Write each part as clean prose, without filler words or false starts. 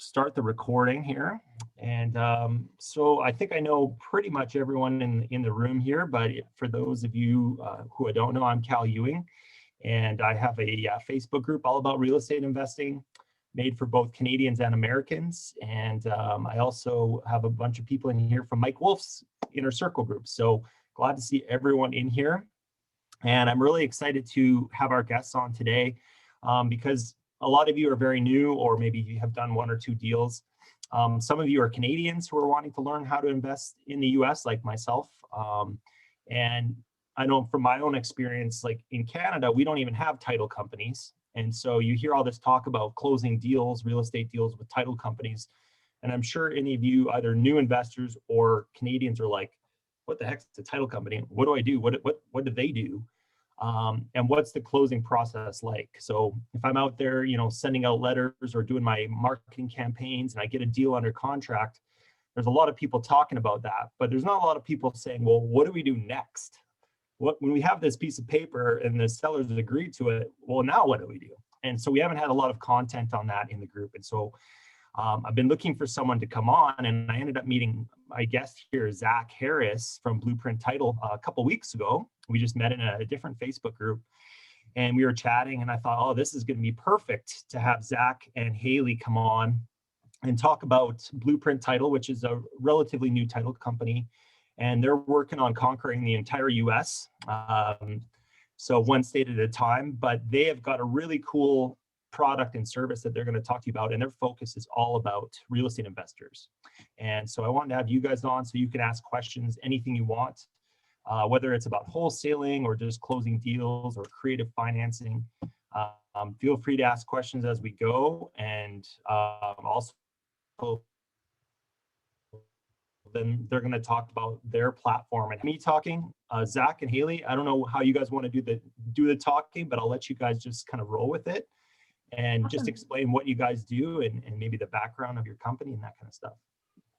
start the recording here. And so I think I know pretty much everyone in the room here, but for those of you who I don't know, I'm Cal Ewing, and I have a Facebook group all about real estate investing made for both Canadians and Americans. And I also have a bunch of people in here from Mike Wolf's Inner Circle group. So glad to see everyone in here. And I'm really excited to have our guests on today because a lot of you are very new, or maybe you have done one or two deals. Some of you are Canadians who are wanting to learn how to invest in the US, like myself. And I know from my own experience, like in Canada, we don't even have title companies. And so you hear all this talk about closing deals, real estate deals with title companies. And I'm sure any of you, either new investors or Canadians, are like, what the heck's a title company? What do I do? What do they do? And what's the closing process like? So if I'm out there, sending out letters or doing my marketing campaigns and I get a deal under contract, there's a lot of people talking about that, but there's not a lot of people saying, well, what do we do next? When we have this piece of paper and the sellers agreed to it, well, now what do we do? And so we haven't had a lot of content on that in the group. And so I've been looking for someone to come on, and I ended up meeting my guest here, Zack Harris from Blueprint Title, a couple weeks ago. We just met in a different Facebook group, and we were chatting, and I thought, oh, this is going to be perfect to have Zack and Haley come on and talk about Blueprint Title, which is a relatively new title company, and they're working on conquering the entire US. So one state at a time, but they have got a really cool product and service that they're going to talk to you about, and their focus is all about real estate investors. And so I wanted to have you guys on so you can ask questions, anything you want, whether it's about wholesaling or just closing deals or creative financing. Feel free to ask questions as we go, and also then they're going to talk about their platform. And me talking, Zack and Haley, I don't know how you guys want to do the talking, but I'll let you guys just kind of roll with it and Awesome. Just explain what you guys do and maybe the background of your company and that kind of stuff.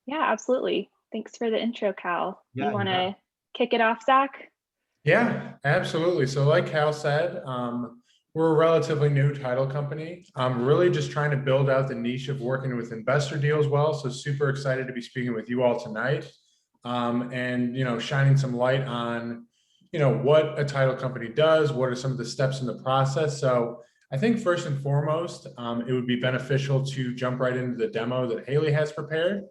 Yeah, absolutely. Thanks for the intro, Cal. Yeah, you want to kick it off, Zack? Yeah, absolutely. So like Cal said, we're a relatively new title company. I'm really just trying to build out the niche of working with investor deals well. So super excited to be speaking with you all tonight, and shining some light on what a title company does, what are some of the steps in the process. So I think first and foremost, it would be beneficial to jump right into the demo that Haley has prepared.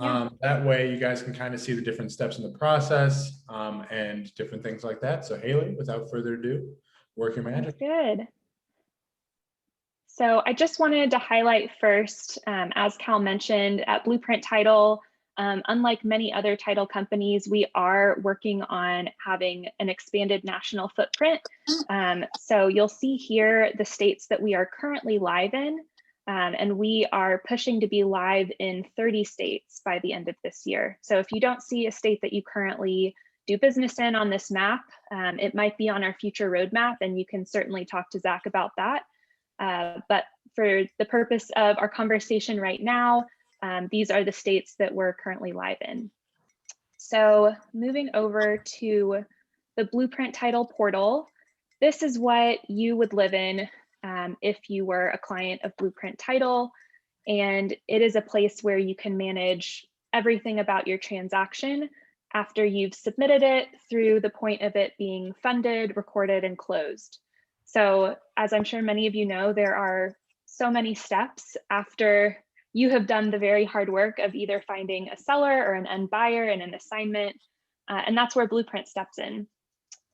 Yeah. That way you guys can kind of see the different steps in the process and different things like that. So Haley, without further ado, work your magic. That's good. So I just wanted to highlight first, as Cal mentioned, at Blueprint Title, unlike many other title companies, we are working on having an expanded national footprint. So you'll see here the states that we are currently live in, and we are pushing to be live in 30 states by the end of this year. So if you don't see a state that you currently do business in on this map, it might be on our future roadmap, and you can certainly talk to Zack about that. But for the purpose of our conversation right now, these are the states that we're currently live in. So moving over to the Blueprint Title portal, this is what you would live in if you were a client of Blueprint Title. And it is a place where you can manage everything about your transaction after you've submitted it through the point of it being funded, recorded, and closed. So as I'm sure many of you know, there are so many steps after you have done the very hard work of either finding a seller or an end buyer and an assignment, and that's where Blueprint steps in.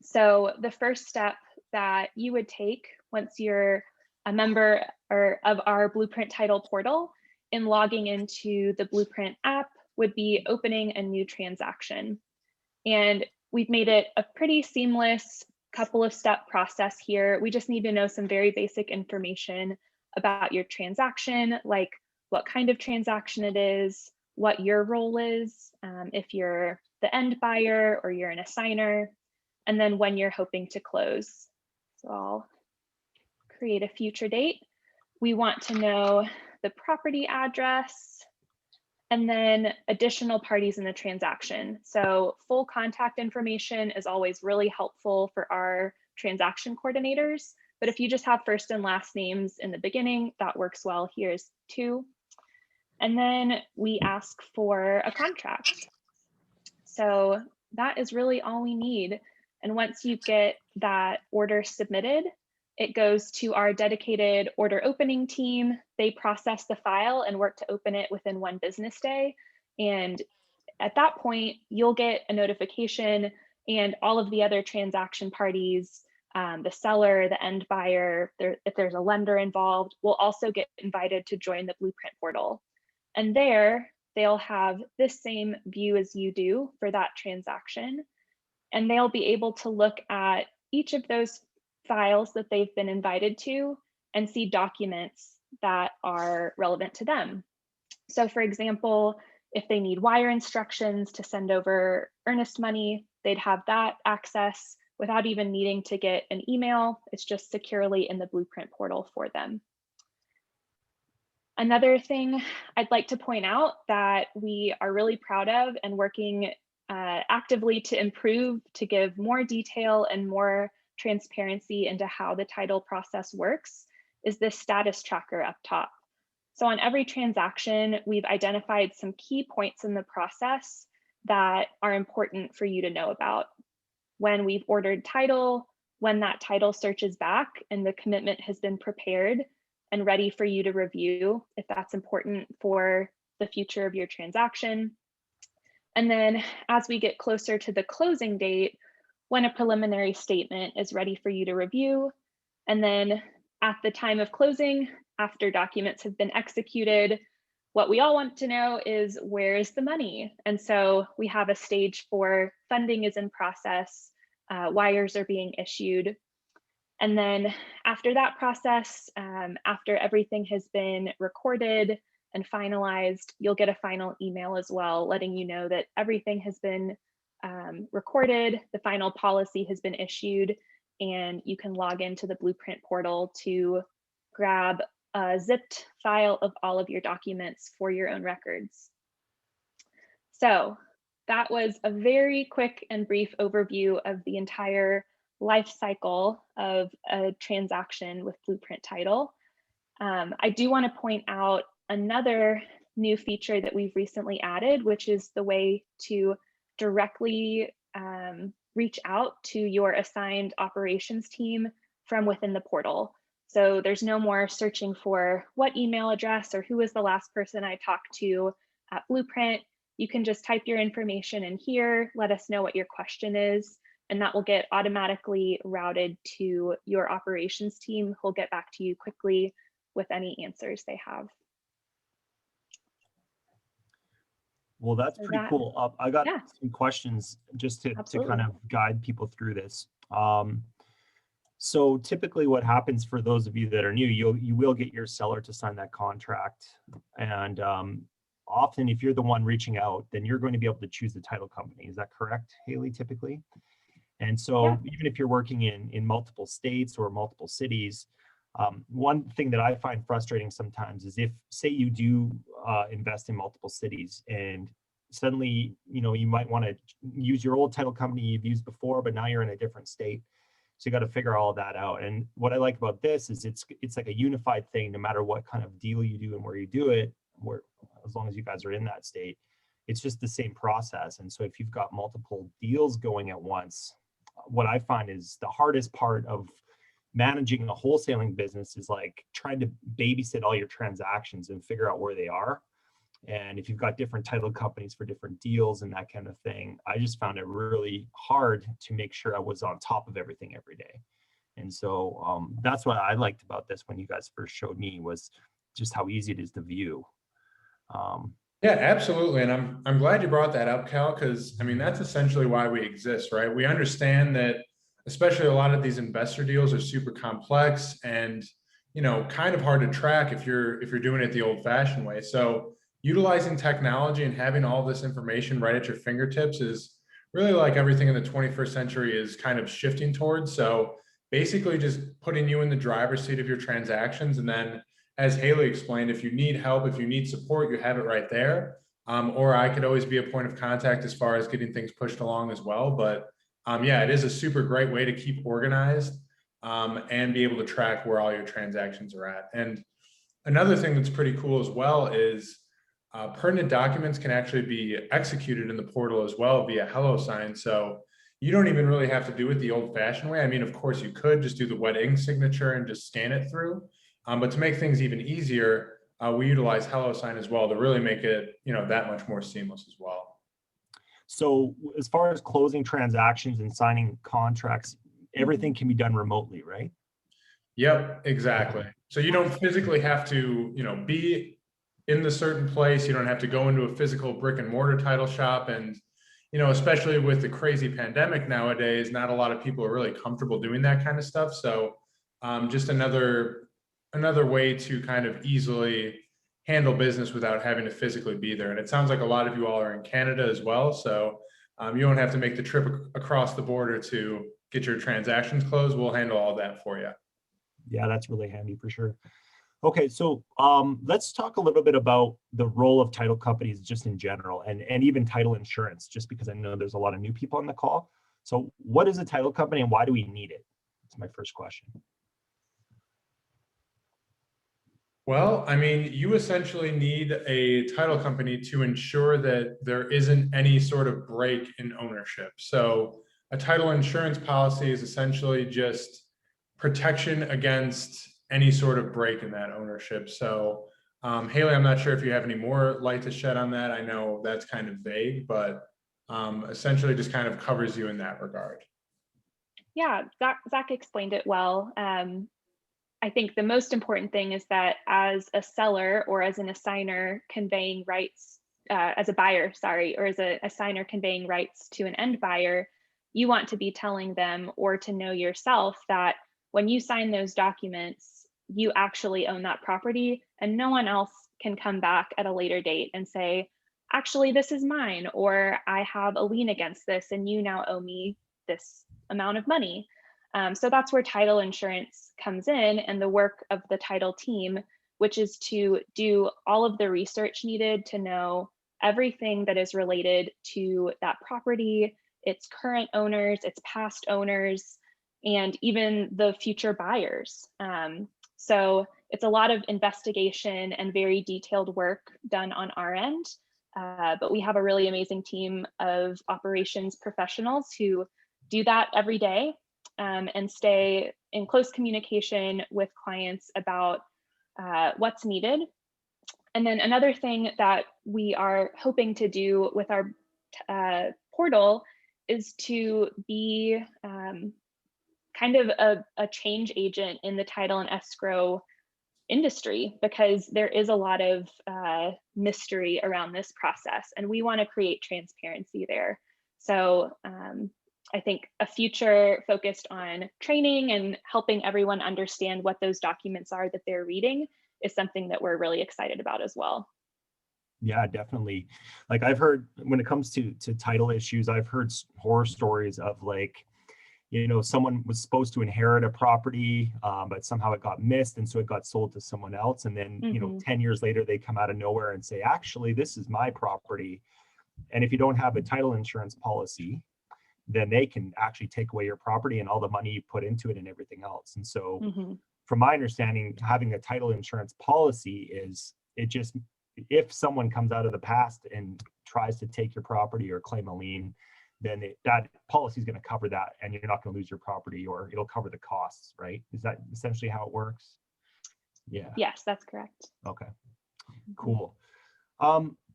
So the first step that you would take once you're a member of our Blueprint Title portal in logging into the Blueprint app would be opening a new transaction. And we've made it a pretty seamless couple of step process here. We just need to know some very basic information about your transaction, like what kind of transaction it is, what your role is, if you're the end buyer or you're an assigner, and then when you're hoping to close. So I'll create a future date. We want to know the property address and then additional parties in the transaction. So full contact information is always really helpful for our transaction coordinators. But if you just have first and last names in the beginning, that works well. Here's two. And then we ask for a contract. So that is really all we need. And once you get that order submitted, it goes to our dedicated order opening team. They process the file and work to open it within 1 business day. And at that point, you'll get a notification, and all of the other transaction parties, the seller, the end buyer, if there's a lender involved, will also get invited to join the Blueprint portal. And there, they'll have this same view as you do for that transaction. And they'll be able to look at each of those files that they've been invited to and see documents that are relevant to them. So for example, if they need wire instructions to send over earnest money, they'd have that access without even needing to get an email. It's just securely in the Blueprint portal for them. Another thing I'd like to point out that we are really proud of and working actively to improve, to give more detail and more transparency into how the title process works, is this status tracker up top. So on every transaction, we've identified some key points in the process that are important for you to know about. When we've ordered title, when that title searches back and the commitment has been prepared and ready for you to review, if that's important for the future of your transaction. And then as we get closer to the closing date, when a preliminary statement is ready for you to review. And then at the time of closing, after documents have been executed, what we all want to know is, where is the money? And so we have a stage for funding is in process, wires are being issued. And then after that process, after everything has been recorded and finalized, you'll get a final email as well, letting you know that everything has been recorded, the final policy has been issued, and you can log into the Blueprint portal to grab a zipped file of all of your documents for your own records. So that was a very quick and brief overview of the entire life cycle of a transaction with Blueprint Title. I do want to point out another new feature that we've recently added, which is the way to directly reach out to your assigned operations team from within the portal. So there's no more searching for what email address or who was the last person I talked to at Blueprint. You can just type your information in here, let us know what your question is, and that will get automatically routed to your operations team, who'll get back to you quickly with any answers they have. Well, that's So pretty cool. I got yeah. some questions just to Absolutely. kind of guide people through this. So typically what happens for those of you that are new, you will get your seller to sign that contract. And often if you're the one reaching out, then you're going to be able to choose the title company. Is that correct, Haley, typically? And so Yeah. even if you're working in multiple states or multiple cities, one thing that I find frustrating sometimes is if, say, you do invest in multiple cities and suddenly, you might want to use your old title company you've used before, but now you're in a different state. So you got to figure all of that out. And what I like about this is it's like a unified thing, no matter what kind of deal you do and where you do it, as long as you guys are in that state, it's just the same process. And so if you've got multiple deals going at once, what I find is the hardest part of managing a wholesaling business is like trying to babysit all your transactions and figure out where they are. And if you've got different title companies for different deals and that kind of thing, I just found it really hard to make sure I was on top of everything every day. And so that's what I liked about this when you guys first showed me, was just how easy it is to view. Yeah, absolutely. And I'm glad you brought that up, Cal, because I mean, that's essentially why we exist, right? We understand that especially a lot of these investor deals are super complex and, kind of hard to track if you're doing it the old fashioned way. So utilizing technology and having all this information right at your fingertips is really like everything in the 21st century is kind of shifting towards. So basically just putting you in the driver's seat of your transactions. And then, as Haley explained, if you need help, if you need support, you have it right there. Or I could always be a point of contact as far as getting things pushed along as well. But yeah, it is a super great way to keep organized and be able to track where all your transactions are at. And another thing that's pretty cool as well is Pertinent documents can actually be executed in the portal as well via HelloSign. So you don't even really have to do it the old-fashioned way. I mean, of course, you could just do the wet ink signature and just scan it through. But to make things even easier, we utilize HelloSign as well to really make it, that much more seamless as well. So as far as closing transactions and signing contracts, everything can be done remotely, right? Yep, exactly. So you don't physically have to, be in the certain place. You don't have to go into a physical brick and mortar title shop. And, especially with the crazy pandemic nowadays, not a lot of people are really comfortable doing that kind of stuff. So just another way to kind of easily handle business without having to physically be there. And it sounds like a lot of you all are in Canada as well. So you don't have to make the trip across the border to get your transactions closed. We'll handle all that for you. Yeah, that's really handy for sure. Okay, so let's talk a little bit about the role of title companies just in general, and even title insurance, just because I know there's a lot of new people on the call. So what is a title company and why do we need it? That's my first question. Well, I mean, you essentially need a title company to ensure that there isn't any sort of break in ownership. So a title insurance policy is essentially just protection against any sort of break in that ownership. So Haley, I'm not sure if you have any more light to shed on that. I know that's kind of vague, but essentially just kind of covers you in that regard. Yeah, Zack explained it well. I think the most important thing is that as a seller or as an assigner conveying rights, as a buyer, sorry, or as a assigner conveying rights to an end buyer, you want to be telling them or to know yourself that when you sign those documents, you actually own that property and no one else can come back at a later date and say, actually, this is mine, or I have a lien against this and you now owe me this amount of money. So that's where title insurance comes in and the work of the title team, which is to do all of the research needed to know everything that is related to that property, its current owners, its past owners, and even the future buyers. So it's a lot of investigation and very detailed work done on our end. But we have a really amazing team of operations professionals who do that every day. And stay in close communication with clients about what's needed. And then another thing that we are hoping to do with our portal is to be kind of a change agent in the title and escrow industry, because there is a lot of mystery around this process and we want to create transparency there. So I think a future focused on training and helping everyone understand what those documents are that they're reading is something that we're really excited about as well. Yeah, definitely. Like I've heard when it comes to title issues, I've heard horror stories of like, someone was supposed to inherit a property, but somehow it got missed. And so it got sold to someone else. And then, 10 years later, they come out of nowhere and say, actually, this is my property. And if you don't have a title insurance policy, then they can actually take away your property and all the money you put into it and everything else. And so from my understanding, having a title insurance policy is if someone comes out of the past and tries to take your property or claim a lien, then that policy is going to cover that and you're not going to lose your property, or it'll cover the costs, right? Is that essentially how it works? Yeah. Yes, that's correct. Okay, cool.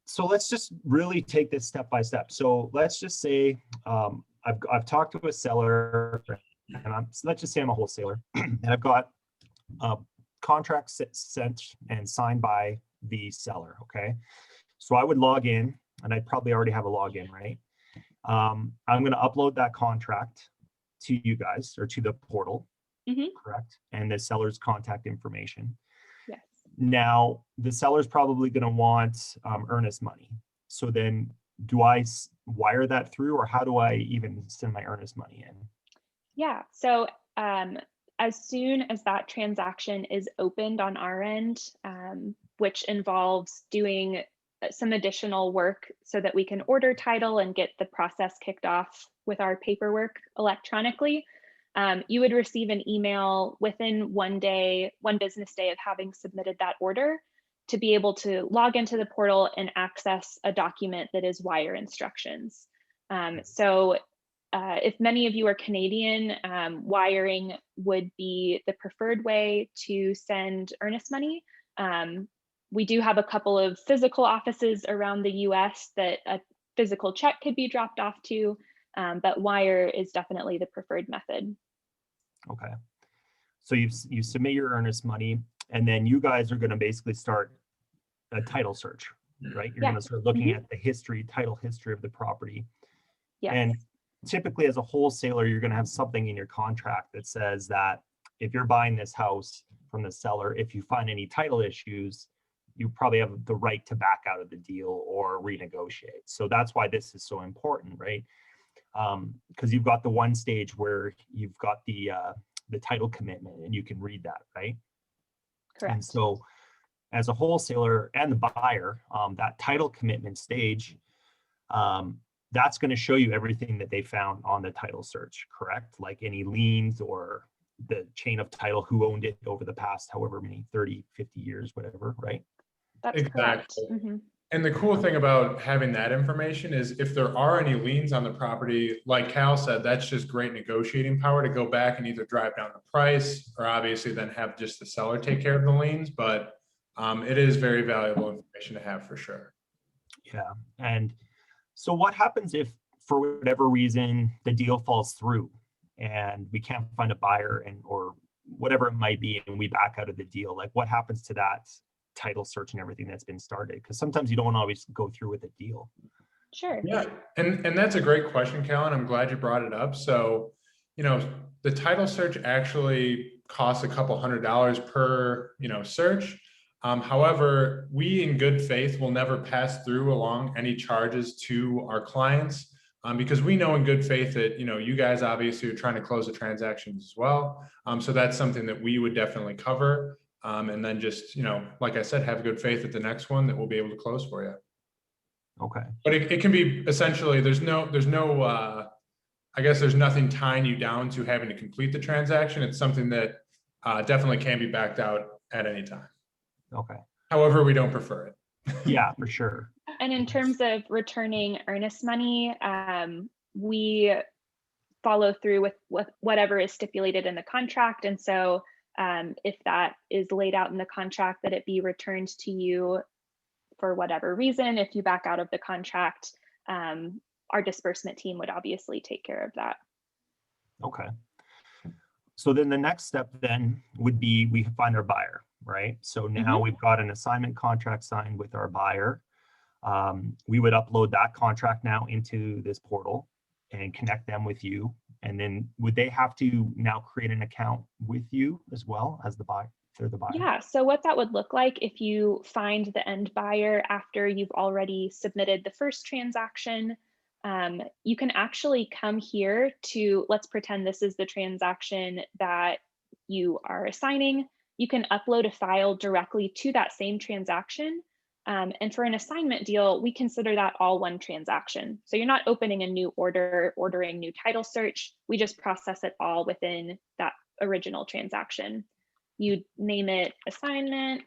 So let's just really take this step by step. So let's just say I've talked to a seller, and let's just say I'm a wholesaler, and I've got contracts sent and signed by the seller. Okay, so I would log in, and I'd probably already have a login, right? I'm going to upload that contract to you guys or to the portal, correct? And the seller's contact information. Yes. Now, the seller's probably going to want earnest money. So then do I wire that through, or how do I even send my earnest money in? Yeah, so as soon as that transaction is opened on our end, which involves doing some additional work so that we can order title and get the process kicked off with our paperwork electronically, you would receive an email within one business day of having submitted that order, to be able to log into the portal and access a document that is wire instructions. So if many of you are Canadian, wiring would be the preferred way to send earnest money. We do have a couple of physical offices around the US that a physical check could be dropped off to, but wire is definitely the preferred method. Okay. So you submit your earnest money, and then you guys are going to basically start a title search, right? You're going to start looking at the title history of the property. Yes. And typically as a wholesaler, you're going to have something in your contract that says that if you're buying this house from the seller, if you find any title issues, you probably have the right to back out of the deal or renegotiate. So that's why this is so important, right? Because you've got the one stage where you've got the title commitment and you can read that, right? Correct. And so as a wholesaler and the buyer, that title commitment stage, that's going to show you everything that they found on the title search, correct? Like any liens or the chain of title, who owned it over the past however many, 30, 50 years, whatever, right? That's correct. And the cool thing about having that information is if there are any liens on the property, like Cal said, that's just great negotiating power to go back and either drive down the price or obviously then have just the seller take care of the liens. But it is very valuable information to have for sure. Yeah. And so what happens if for whatever reason the deal falls through and we can't find a buyer or whatever it might be, and we back out of the deal? Like, what happens to that title search and everything that's been started? Because sometimes you don't always go through with a deal. Sure. Yeah, and that's a great question, Cal, and I'm glad you brought it up. So, the title search actually costs a couple $100 per, search. However, we in good faith will never pass through along any charges to our clients because we know in good faith that, you guys obviously are trying to close the transactions as well. So that's something that we would definitely cover. And then just, like I said, have good faith at the next one that we'll be able to close for you. Okay. But it can be essentially, there's no, I guess there's nothing tying you down to having to complete the transaction. It's something that definitely can be backed out at any time. Okay. However, we don't prefer it. Yeah, for sure. And in terms of returning earnest money, we follow through with whatever is stipulated in the contract. And so if that is laid out in the contract, that it be returned to you for whatever reason. If you back out of the contract, our disbursement team would obviously take care of that. Okay. So then the next step then would be we find our buyer, right? So now we've got an assignment contract signed with our buyer. We would upload that contract now into this portal and connect them with you. And then would they have to now create an account with you as well as the buyer? They're the buyer. Yeah, so what that would look like if you find the end buyer after you've already submitted the first transaction, you can actually come here to, let's pretend this is the transaction that you are assigning. You can upload a file directly to that same transaction. And for an assignment deal, we consider that all one transaction. So you're not opening a new order, ordering new title search. We just process it all within that original transaction. You name it assignment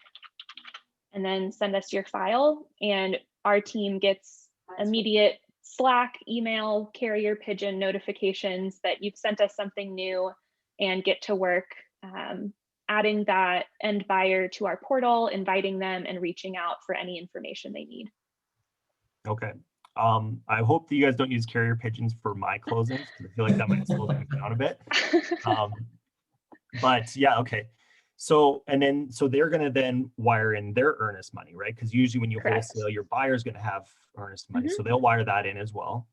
and then send us your file, and our team gets immediate Slack, email, carrier pigeon notifications that you've sent us something new, and get to work adding that end buyer to our portal, inviting them, and reaching out for any information they need. Okay. I hope that you guys don't use carrier pigeons for my closings, because I feel like that might slow them down a bit. But yeah, okay. So they're going to then wire in their earnest money, right? Because usually when you wholesale, your buyer's going to have earnest money. So they'll wire that in as well.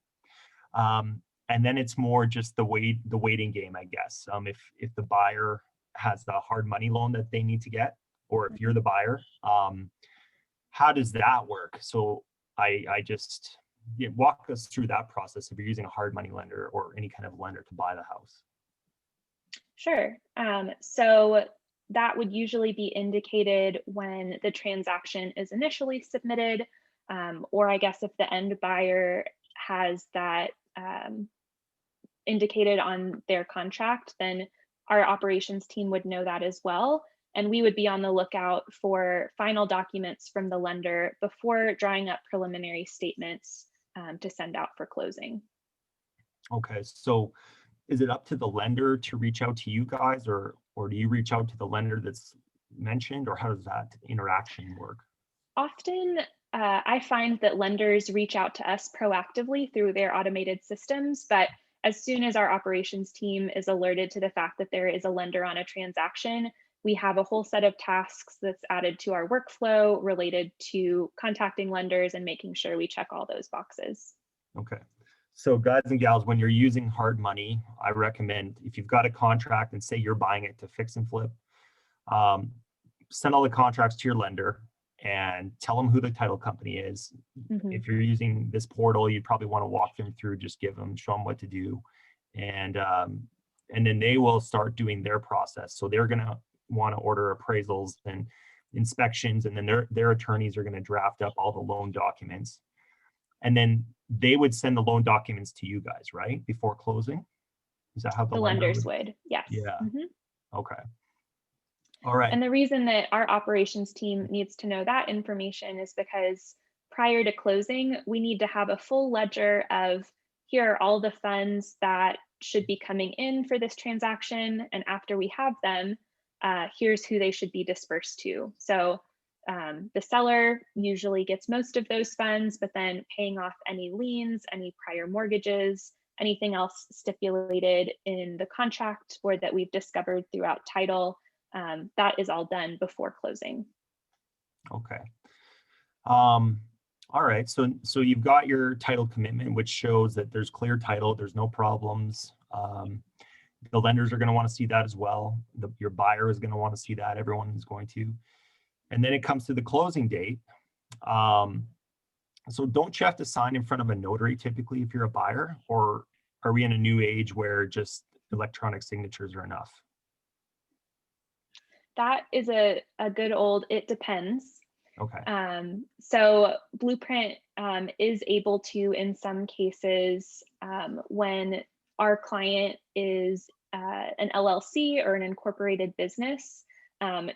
And then it's more just the waiting game, I guess. If the buyer has the hard money loan that they need to get, or if you're the buyer, how does that work? So I just walk us through that process if you're using a hard money lender or any kind of lender to buy the house. Sure. So that would usually be indicated when the transaction is initially submitted, or I guess if the end buyer has that indicated on their contract, then our operations team would know that as well. and we would be on the lookout for final documents from the lender before drawing up preliminary statements to send out for closing. Okay, so is it up to the lender to reach out to you guys, or do you reach out to the lender that's mentioned, or how does that interaction work? Often, I find that lenders reach out to us proactively through their automated systems, but as soon as our operations team is alerted to the fact that there is a lender on a transaction, we have a whole set of tasks that's added to our workflow related to contacting lenders and making sure we check all those boxes. Okay. So guys and gals, when you're using hard money, I recommend, if you've got a contract and say you're buying it to fix and flip, send all the contracts to your lender and tell them who the title company is. Mhm. If you're using this portal, you probably want to walk them through, just show them what to do. And then they will start doing their process. So they're going to want to order appraisals and inspections, and then their attorneys are going to draft up all the loan documents. And then they would send the loan documents to you guys, right? Before closing? Is that how The lenders would, yes. Yeah. Mhm. Okay. All right. And the reason that our operations team needs to know that information is because prior to closing, we need to have a full ledger of, here are all the funds that should be coming in for this transaction. And after we have them, here's who they should be dispersed to. So the seller usually gets most of those funds, but then paying off any liens, any prior mortgages, anything else stipulated in the contract or that we've discovered throughout title, that is all done before closing. Okay. All right. So you've got your title commitment, which shows that there's clear title, there's no problems. The lenders are going to want to see that as well. Your buyer is going to want to see that. Everyone is going to. And then it comes to the closing date. So don't you have to sign in front of a notary typically if you're a buyer, or are we in a new age where just electronic signatures are enough? That is a good old, it depends. Okay. So Blueprint is able to, in some cases, when our client is an LLC or an incorporated business,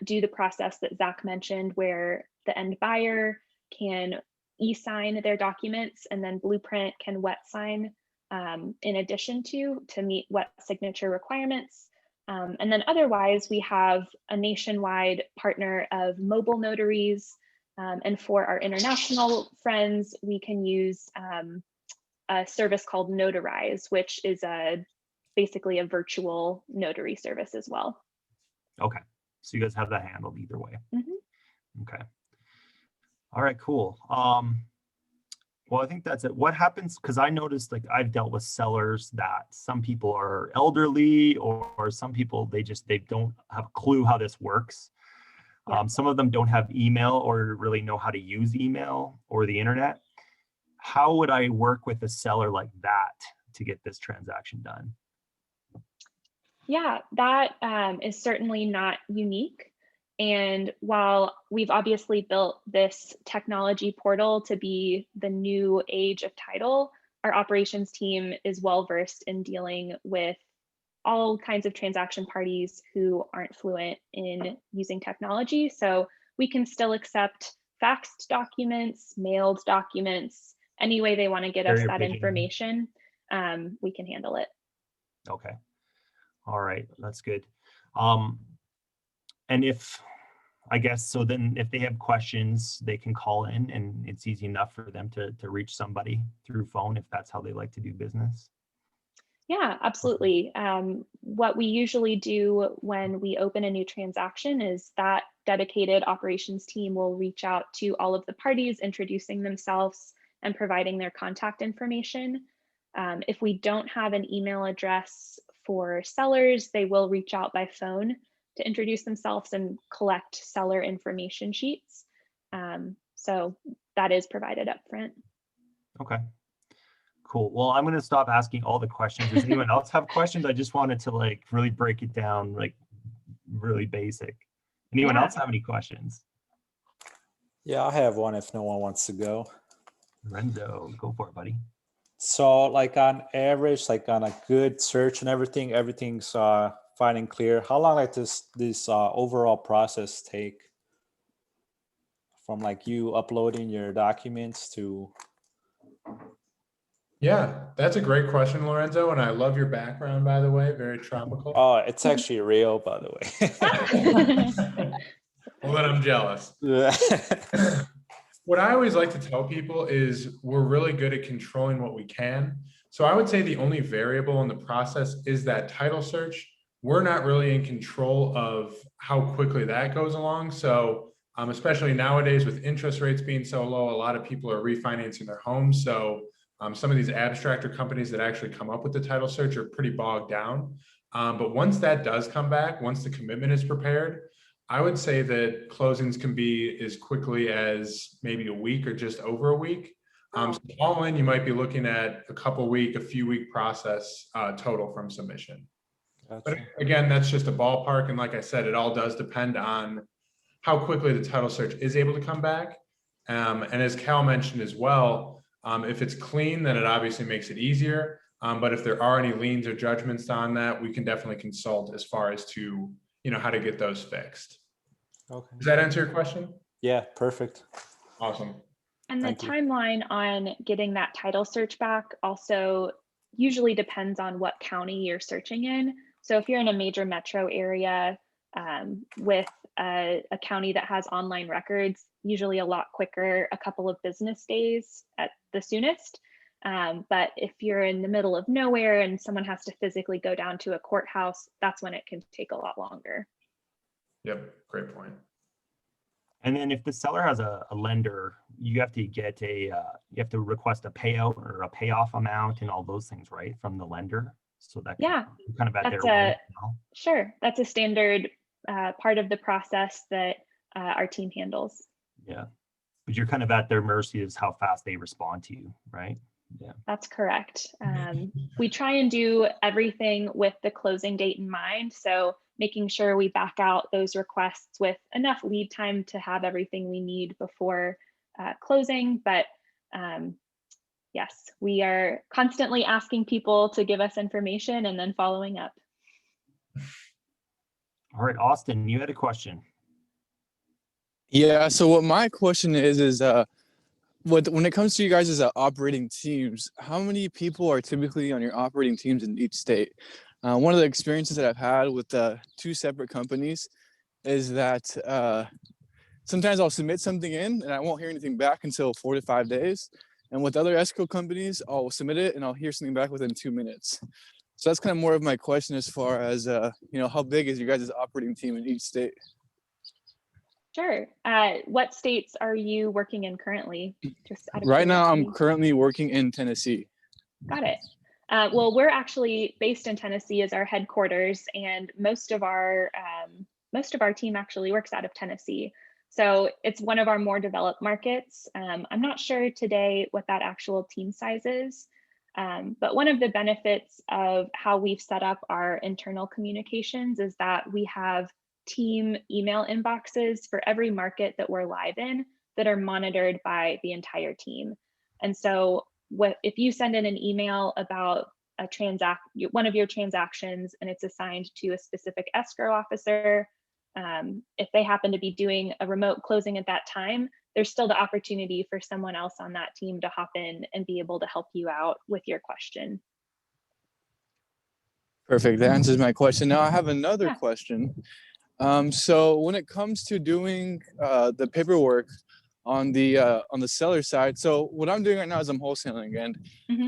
do the process that Zack mentioned, where the end buyer can e-sign their documents and then Blueprint can wet sign in addition to meet wet signature requirements. And then otherwise, we have a nationwide partner of mobile notaries. And for our international friends, we can use a service called Notarize, which is basically a virtual notary service as well. Okay. So you guys have that handled either way. Mm-hmm. Okay. All right, cool. Well, I think that's it. What happens, because I noticed, like, I've dealt with sellers that some people are elderly, or some people, they don't have a clue how this works. Yeah. Some of them don't have email or really know how to use email or the internet. How would I work with a seller like that to get this transaction done? Yeah, that is certainly not unique. And while we've obviously built this technology portal to be the new age of title, our operations team is well versed in dealing with all kinds of transaction parties who aren't fluent in using technology. So we can still accept faxed documents, mailed documents, any way they want to get us that information, we can handle it. Okay. All right, that's good. And I guess, so then if they have questions, they can call in, and it's easy enough for them to reach somebody through phone if that's how they like to do business. Yeah, absolutely. What we usually do when we open a new transaction is that dedicated operations team will reach out to all of the parties, introducing themselves and providing their contact information. If we don't have an email address for sellers, they will reach out by phone to introduce themselves and collect seller information sheets. So that is provided up front. Okay. Cool. Well, I'm going to stop asking all the questions. Does anyone else have questions? I just wanted to really break it down, really basic. Anyone else have any questions? Yeah, I have one if no one wants to go. Renzo, go for it, buddy. So on average, on a good search and everything's finding clear, how long like this overall process take from like you uploading your documents to? Yeah, that's a great question, Lorenzo. And I love your background, by the way, very tropical. Oh, it's actually real, by the way. Well, then I'm jealous. Yeah. What I always like to tell people is we're really good at controlling what we can. So I would say the only variable in the process is that title search. We're not really in control of how quickly that goes along. So especially nowadays with interest rates being so low, a lot of people are refinancing their homes. So some of these abstractor companies that actually come up with the title search are pretty bogged down. But once that does come back, once the commitment is prepared, I would say that closings can be as quickly as maybe a week or just over a week. So all in, you might be looking at a few week process total from submission. Gotcha. But again, that's just a ballpark. And like I said, it all does depend on how quickly the title search is able to come back. And as Cal mentioned as well, if it's clean, then it obviously makes it easier. But if there are any liens or judgments on that, we can definitely consult as far as to, how to get those fixed. Okay. Does that answer your question? Yeah, perfect. Awesome. And the Thank you. timeline on getting that title search back also usually depends on what county you're searching in. So if you're in a major metro area with a county that has online records, usually a lot quicker, a couple of business days at the soonest. But if you're in the middle of nowhere and someone has to physically go down to a courthouse, that's when it can take a lot longer. Yep, great point. And then if the seller has a lender, you have to get you have to request a payout or a payoff amount and all those things, right, from the lender. So that kind of at their Sure, that's a standard part of the process that our team handles. Yeah, but you're kind of at their mercy as how fast they respond to you, right? Yeah, that's correct. We try and do everything with the closing date in mind. So making sure we back out those requests with enough lead time to have everything we need before closing. But yes, we are constantly asking people to give us information and then following up. All right, Austin, you had a question. Yeah, so what my question is when it comes to you guys as operating teams, how many people are typically on your operating teams in each state? One of the experiences that I've had with two separate companies is that sometimes I'll submit something in and I won't hear anything back until 4 to 5 days. And with other escrow companies, I'll submit it and I'll hear something back within 2 minutes. So that's kind of more of my question as far as, how big is your guys' operating team in each state? Sure. What states are you working in currently? Just out of right now, curiosity. I'm currently working in Tennessee. Got it. Well, we're actually based in Tennessee as our headquarters, and most of our team actually works out of Tennessee. So it's one of our more developed markets. I'm not sure today what that actual team size is, but one of the benefits of how we've set up our internal communications is that we have team email inboxes for every market that we're live in that are monitored by the entire team. And so if you send in an email about one of your transactions and it's assigned to a specific escrow officer, if they happen to be doing a remote closing at that time, there's still the opportunity for someone else on that team to hop in and be able to help you out with your question. Perfect. That answers my question. Now I have another question. So when it comes to doing the paperwork on the seller side, so what I'm doing right now is I'm wholesaling, and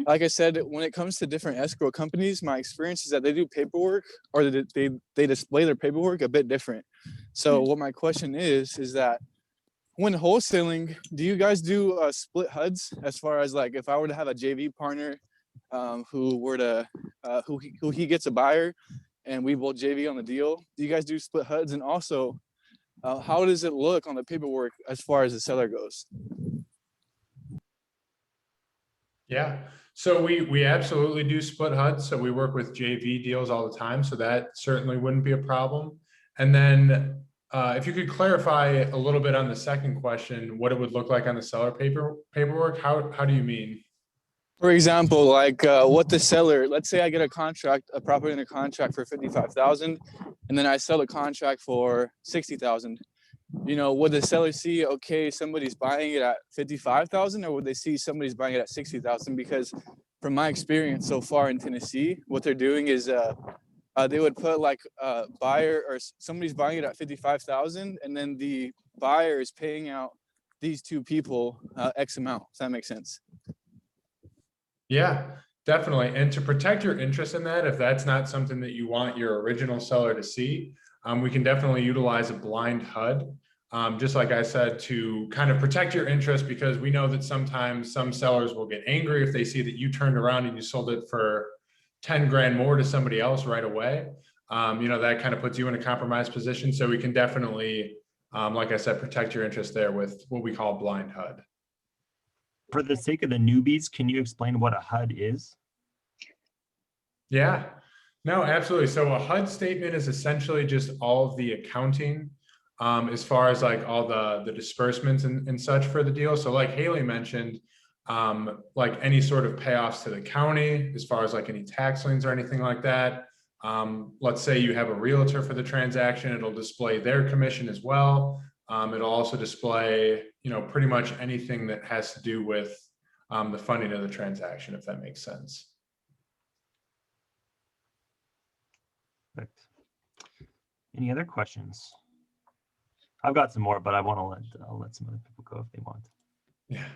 like I said, when it comes to different escrow companies, my experience is that they do paperwork, or they display their paperwork a bit different. So what my question is that when wholesaling, do you guys do split HUDs as far as like if I were to have a JV partner who he gets a buyer and we both JV on the deal, do you guys do split HUDs? And also, how does it look on the paperwork as far as the seller goes? Yeah, so we absolutely do split HUDs. So we work with JV deals all the time. So that certainly wouldn't be a problem. And then if you could clarify a little bit on the second question, what it would look like on the seller paperwork, how do you mean? For example, like what the seller, let's say I get a property in a contract for 55,000, and then I sell the contract for 60,000. You know, would the seller see, okay, somebody's buying it at 55,000, or would they see somebody's buying it at 60,000? Because from my experience so far in Tennessee, what they're doing is they would put like a buyer or somebody's buying it at 55,000, and then the buyer is paying out these two people X amount. Does that make sense? Yeah, definitely. And to protect your interest in that, if that's not something that you want your original seller to see, we can definitely utilize a blind HUD. Just like I said, to kind of protect your interest, because we know that sometimes some sellers will get angry if they see that you turned around and you sold it for 10 grand more to somebody else right away. You know, that kind of puts you in a compromised position. So we can definitely, like I said, protect your interest there with what we call blind HUD. For the sake of the newbies, can you explain what a HUD is? Yeah, no, absolutely. So a HUD statement is essentially just all of the accounting as far as like all the disbursements and such for the deal. So like Haley mentioned, like any sort of payoffs to the county, as far as like any tax liens or anything like that. Let's say you have a realtor for the transaction, it'll display their commission as well. It'll also display, you know, pretty much anything that has to do with the funding of the transaction, if that makes sense. Perfect. Any other questions? I've got some more, but I'll let some other people go if they want. Yeah.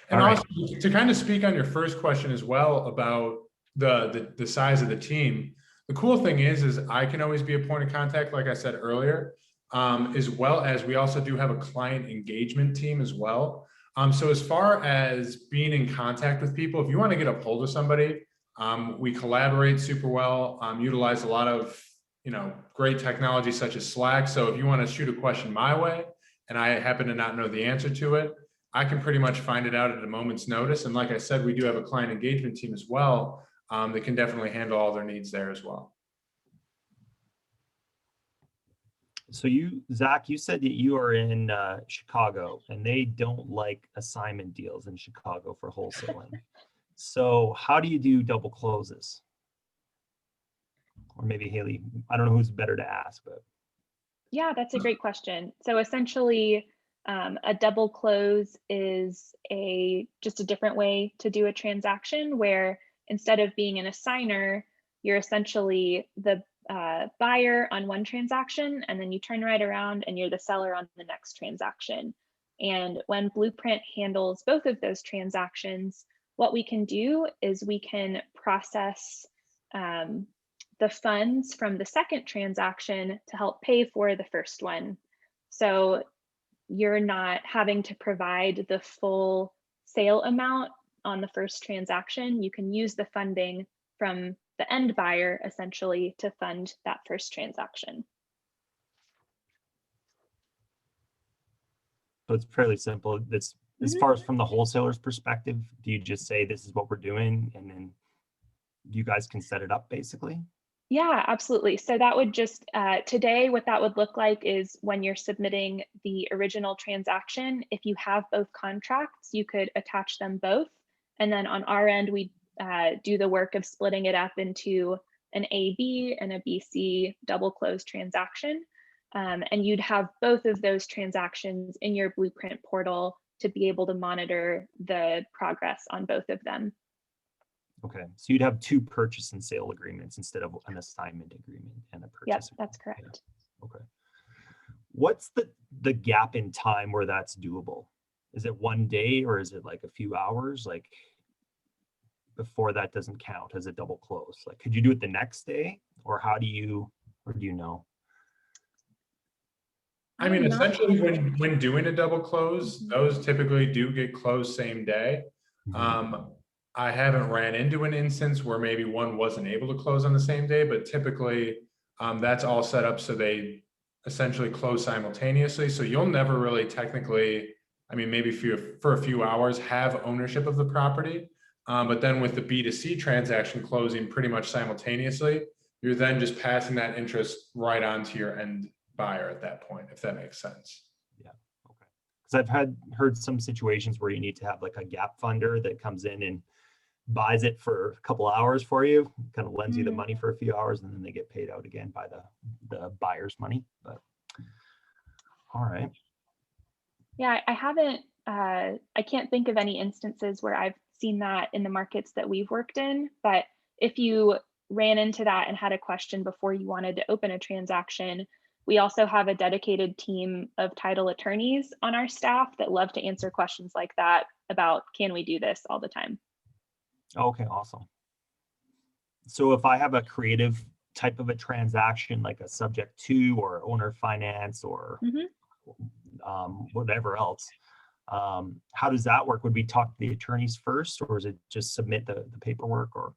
And All also to kind of speak on your first question as well about the size of the team. The cool thing is I can always be a point of contact, like I said earlier, as well as we also do have a client engagement team as well. So as far as being in contact with people, if you want to get a hold of somebody, we collaborate super well, utilize a lot of, you know, great technology such as Slack. So if you want to shoot a question my way and I happen to not know the answer to it, I can pretty much find it out at a moment's notice. And like I said, we do have a client engagement team as well that can definitely handle all their needs there as well. So Zach, you said that you are in Chicago and they don't like assignment deals in Chicago for wholesaling. So how do you do double closes? Or maybe Haley, I don't know who's better to ask, but. Yeah, that's a great question. So essentially, a double close is just a different way to do a transaction where instead of being an assigner, you're essentially the buyer on one transaction, and then you turn right around and you're the seller on the next transaction. And when Blueprint handles both of those transactions, what we can do is we can process the funds from the second transaction to help pay for the first one. So you're not having to provide the full sale amount on the first transaction. You can use the funding from the end buyer essentially to fund that first transaction. So it's fairly simple. It's as far as from the wholesaler's perspective, do you just say this is what we're doing and then you guys can set it up basically? Yeah, absolutely. So that would just, today, what that would look like is when you're submitting the original transaction, if you have both contracts, you could attach them both. And then on our end, we do the work of splitting it up into an AB and a BC double close transaction. And you'd have both of those transactions in your Blueprint portal to be able to monitor the progress on both of them. Okay, so you'd have two purchase and sale agreements instead of an assignment agreement and a purchase. Yep, agreement. that's correct. Yeah. Okay. What's the gap in time where that's doable? Is it one day or is it like a few hours? Like before that doesn't count as a double close? Like could you do it the next day or do you know? I mean, essentially when doing a double close, those typically do get closed same day. I haven't ran into an instance where maybe one wasn't able to close on the same day, but typically that's all set up so they essentially close simultaneously. So you'll never really technically, I mean, maybe for a few hours have ownership of the property. But then with the B2C transaction closing pretty much simultaneously, you're then just passing that interest right on to your end buyer at that point, if that makes sense. Yeah, okay. Because I've heard some situations where you need to have like a gap funder that comes in and buys it for a couple hours for you, kind of lends you the Mhm. money for a few hours, and then they get paid out again by the buyer's money. But all right. Yeah, I haven't, I can't think of any instances where I've seen that in the markets that we've worked in. But if you ran into that and had a question before you wanted to open a transaction, we also have a dedicated team of title attorneys on our staff that love to answer questions like that about, can we do this, all the time. Okay, awesome. So if I have a creative type of a transaction, like a subject to or owner finance or Mhm. whatever else, how does that work? Would we talk to the attorneys first, or is it just submit the paperwork? Or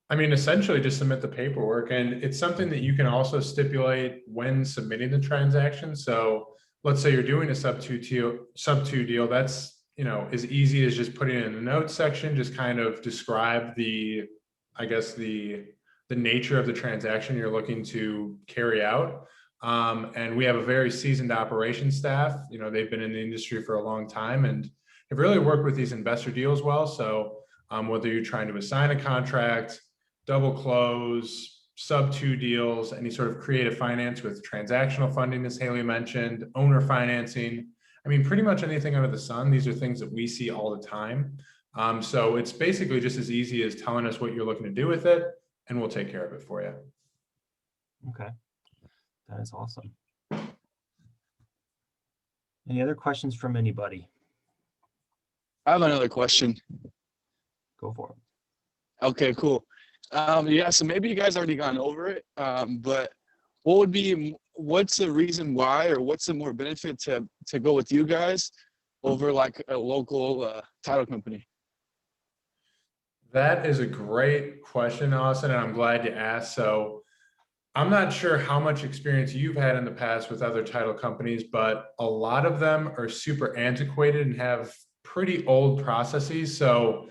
I mean, essentially just submit the paperwork, and it's something that you can also stipulate when submitting the transaction. So let's say you're doing a sub two deal, that's, you know, as easy as just putting it in the notes section, just kind of describe the, I guess, the nature of the transaction you're looking to carry out. And we have a very seasoned operations staff. You know, they've been in the industry for a long time and have really worked with these investor deals well. So whether you're trying to assign a contract, double close, sub two deals, any sort of creative finance with transactional funding, as Haley mentioned, owner financing. I mean, pretty much anything under the sun. These are things that we see all the time. So it's basically just as easy as telling us what you're looking to do with it, and we'll take care of it for you. okay, that is awesome. Any other questions from anybody? I have another question. Go for it. Okay, cool. Yeah, so maybe you guys already gone over it, but what's the reason why, or what's the more benefit to go with you guys over like a local title company? That is a great question, Austin, and I'm glad you asked. So I'm not sure how much experience you've had in the past with other title companies, but a lot of them are super antiquated and have pretty old processes. So,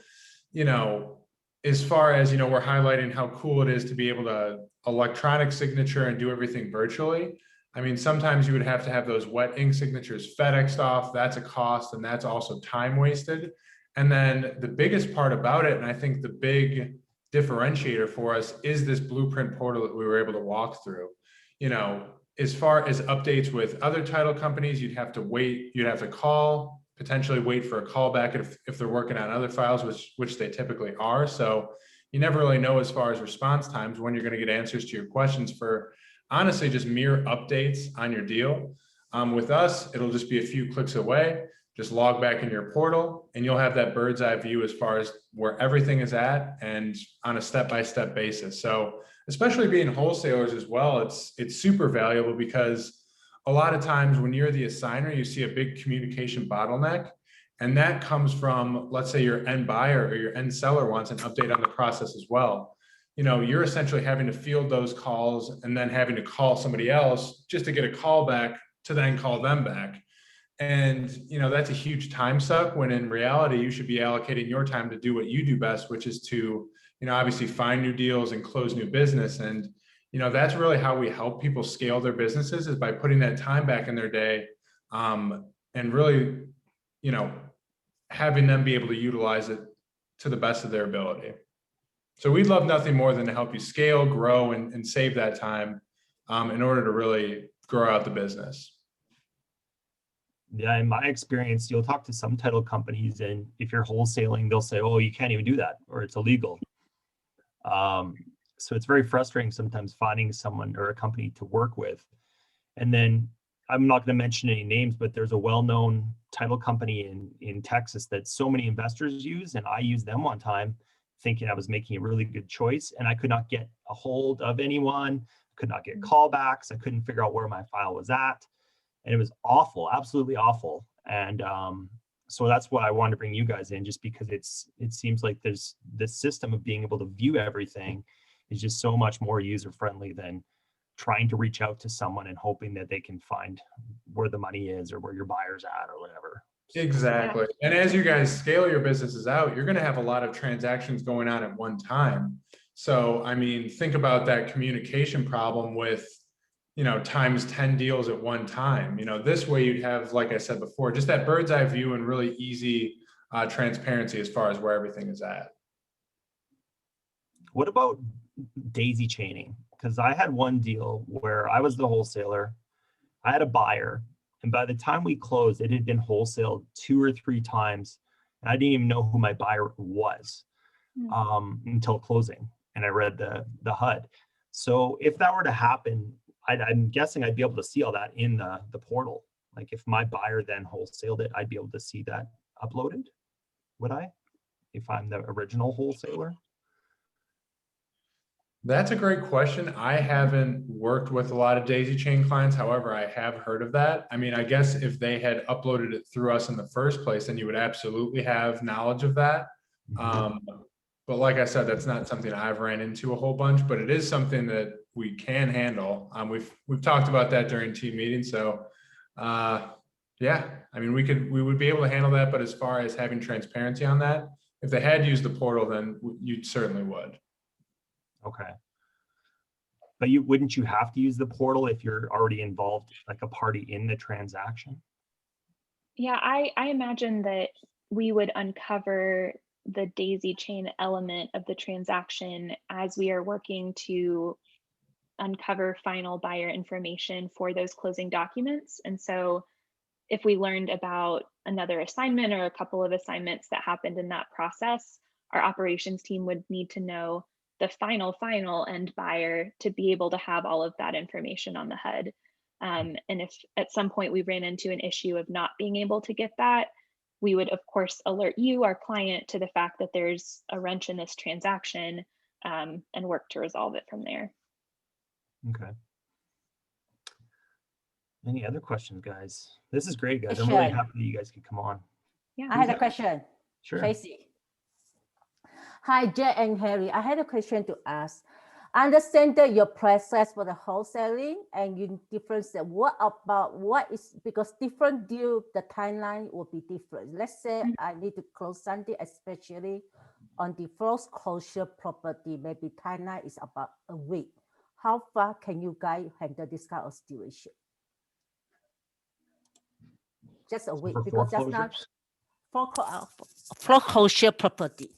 you know, as far as, you know, we're highlighting how cool it is to be able to electronic signature and do everything virtually. I mean, sometimes you would have to have those wet ink signatures FedExed off. That's a cost, and that's also time wasted. And then the biggest part about it, and I think the big differentiator for us, is this blueprint portal that we were able to walk through. You know, as far as updates with other title companies, you'd have to wait, you'd have to call, potentially wait for a callback if they're working on other files, which they typically are. So you never really know as far as response times when you're going to get answers to your questions for honestly just mere updates on your deal. With us, it'll just be a few clicks away. Just log back in your portal and you'll have that bird's eye view as far as where everything is at and on a step-by-step basis. So especially being wholesalers as well, it's super valuable because a lot of times when you're the assigner, you see a big communication bottleneck. And that comes from, let's say your end buyer or your end seller wants an update on the process as well. You know, you're essentially having to field those calls and then having to call somebody else just to get a call back to then call them back. And, you know, that's a huge time suck when in reality, you should be allocating your time to do what you do best, which is to, you know, obviously find new deals and close new business. And, you know, that's really how we help people scale their businesses, is by putting that time back in their day and really, you know, having them be able to utilize it to the best of their ability. So we'd love nothing more than to help you scale, grow, and save that time in order to really grow out the business. Yeah, in my experience, you'll talk to some title companies, and if you're wholesaling, they'll say, "Oh, you can't even do that," or "It's illegal." So it's very frustrating sometimes finding someone or a company to work with. And then I'm not going to mention any names, but there's a well-known title company in Texas that so many investors use, and I used them one time thinking I was making a really good choice, and I could not get a hold of anyone, could not get callbacks, I couldn't figure out where my file was at. And it was awful, absolutely awful. And so that's why I wanted to bring you guys in, just because it seems like there's this system of being able to view everything is just so much more user friendly than trying to reach out to someone and hoping that they can find where the money is or where your buyer's at or whatever. Exactly. And as you guys scale your businesses out, you're going to have a lot of transactions going on at one time. So, I mean, think about that communication problem with, you know, times 10 deals at one time. You know, this way you'd have, like I said before, just that bird's eye view and really easy transparency as far as where everything is at. What about daisy chaining? Because I had one deal where I was the wholesaler, I had a buyer, and by the time we closed, it had been wholesaled 2 or 3 times. And I didn't even know who my buyer was until closing, and I read the HUD. So if that were to happen, I'm guessing I'd be able to see all that in the portal. Like if my buyer then wholesaled it, I'd be able to see that uploaded, would I? If I'm the original wholesaler? That's a great question. I haven't worked with a lot of daisy chain clients. However, I have heard of that. I mean, I guess if they had uploaded it through us in the first place, then you would absolutely have knowledge of that. But like I said, that's not something I've ran into a whole bunch, but it is something that we can handle. We've talked about that during team meetings. So yeah, I mean, we would be able to handle that. But as far as having transparency on that, if they had used the portal, then you certainly would. Okay. But wouldn't you have to use the portal if you're already involved, like a party in the transaction? Yeah, I imagine that we would uncover the daisy chain element of the transaction as we are working to uncover final buyer information for those closing documents. And so if we learned about another assignment or a couple of assignments that happened in that process, our operations team would need to know the final end buyer to be able to have all of that information on the HUD. And if at some point we ran into an issue of not being able to get that, we would of course alert you, our client, to the fact that there's a wrench in this transaction and work to resolve it from there. Okay. Any other questions, guys? This is great, guys. I'm really happy that you guys could come on. Yeah, I had a question. Sure. Tracy. Hi, Zack and Haley. I had a question to ask. I understand that your process for the wholesaling and you difference that because different deal, the timeline will be different. Let's say I need to close something, especially on the foreclosure property, maybe timeline is about a week. How far can you guys handle this kind of situation? Just a week, because that's not foreclosure property.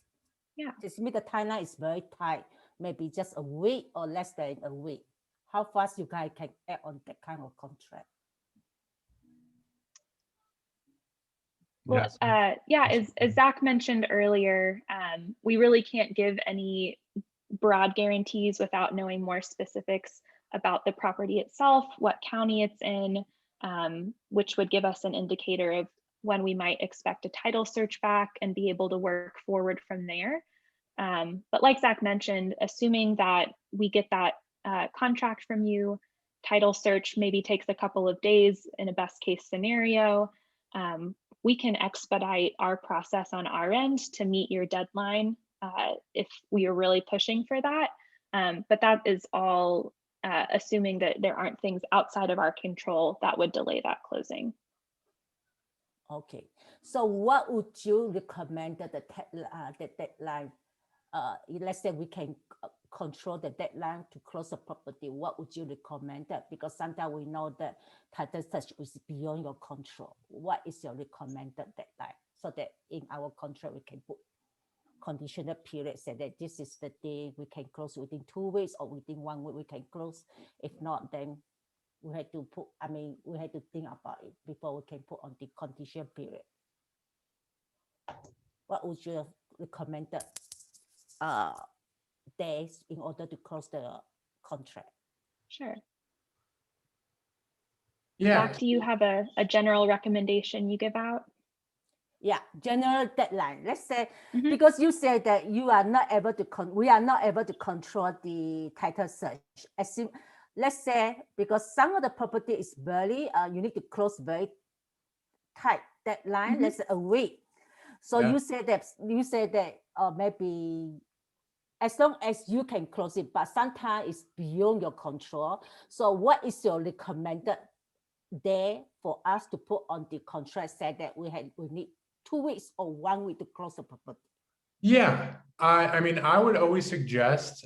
Yeah. Just mean the timeline is very tight, maybe just a week or less than a week. How fast you guys can add on that kind of contract? Well, as Zack mentioned earlier, we really can't give any broad guarantees without knowing more specifics about the property itself, what county it's in, which would give us an indicator of when we might expect a title search back and be able to work forward from there. But like Zack mentioned, assuming that we get that contract from you, title search maybe takes a couple of days in a best case scenario. We can expedite our process on our end to meet your deadline if we are really pushing for that. But that is all assuming that there aren't things outside of our control that would delay that closing. Okay, so what would you recommend that the deadline? Let's say we can control the deadline to close the property. What would you recommend that? Because sometimes we know that title search is beyond your control. What is your recommended deadline? So that in our contract we can put conditional period, say that this is the day we can close within 2 weeks or within 1 week we can close. If not, then we had to put, we had to think about it before we can put on the condition period. What would you recommend days in order to close the contract? Sure. Yeah. Zack, do you have a general recommendation you give out? Yeah, general deadline. Let's say, because you said that you are not able to, we are not able to control the title search. Let's say, because some of the property is very, you need to close very tight deadline, let's say a week. So you say that maybe as long as you can close it, but sometimes it's beyond your control. So what is your recommended day for us to put on the contract, say that we need 2 weeks or 1 week to close the property? Yeah, I mean, I would always suggest,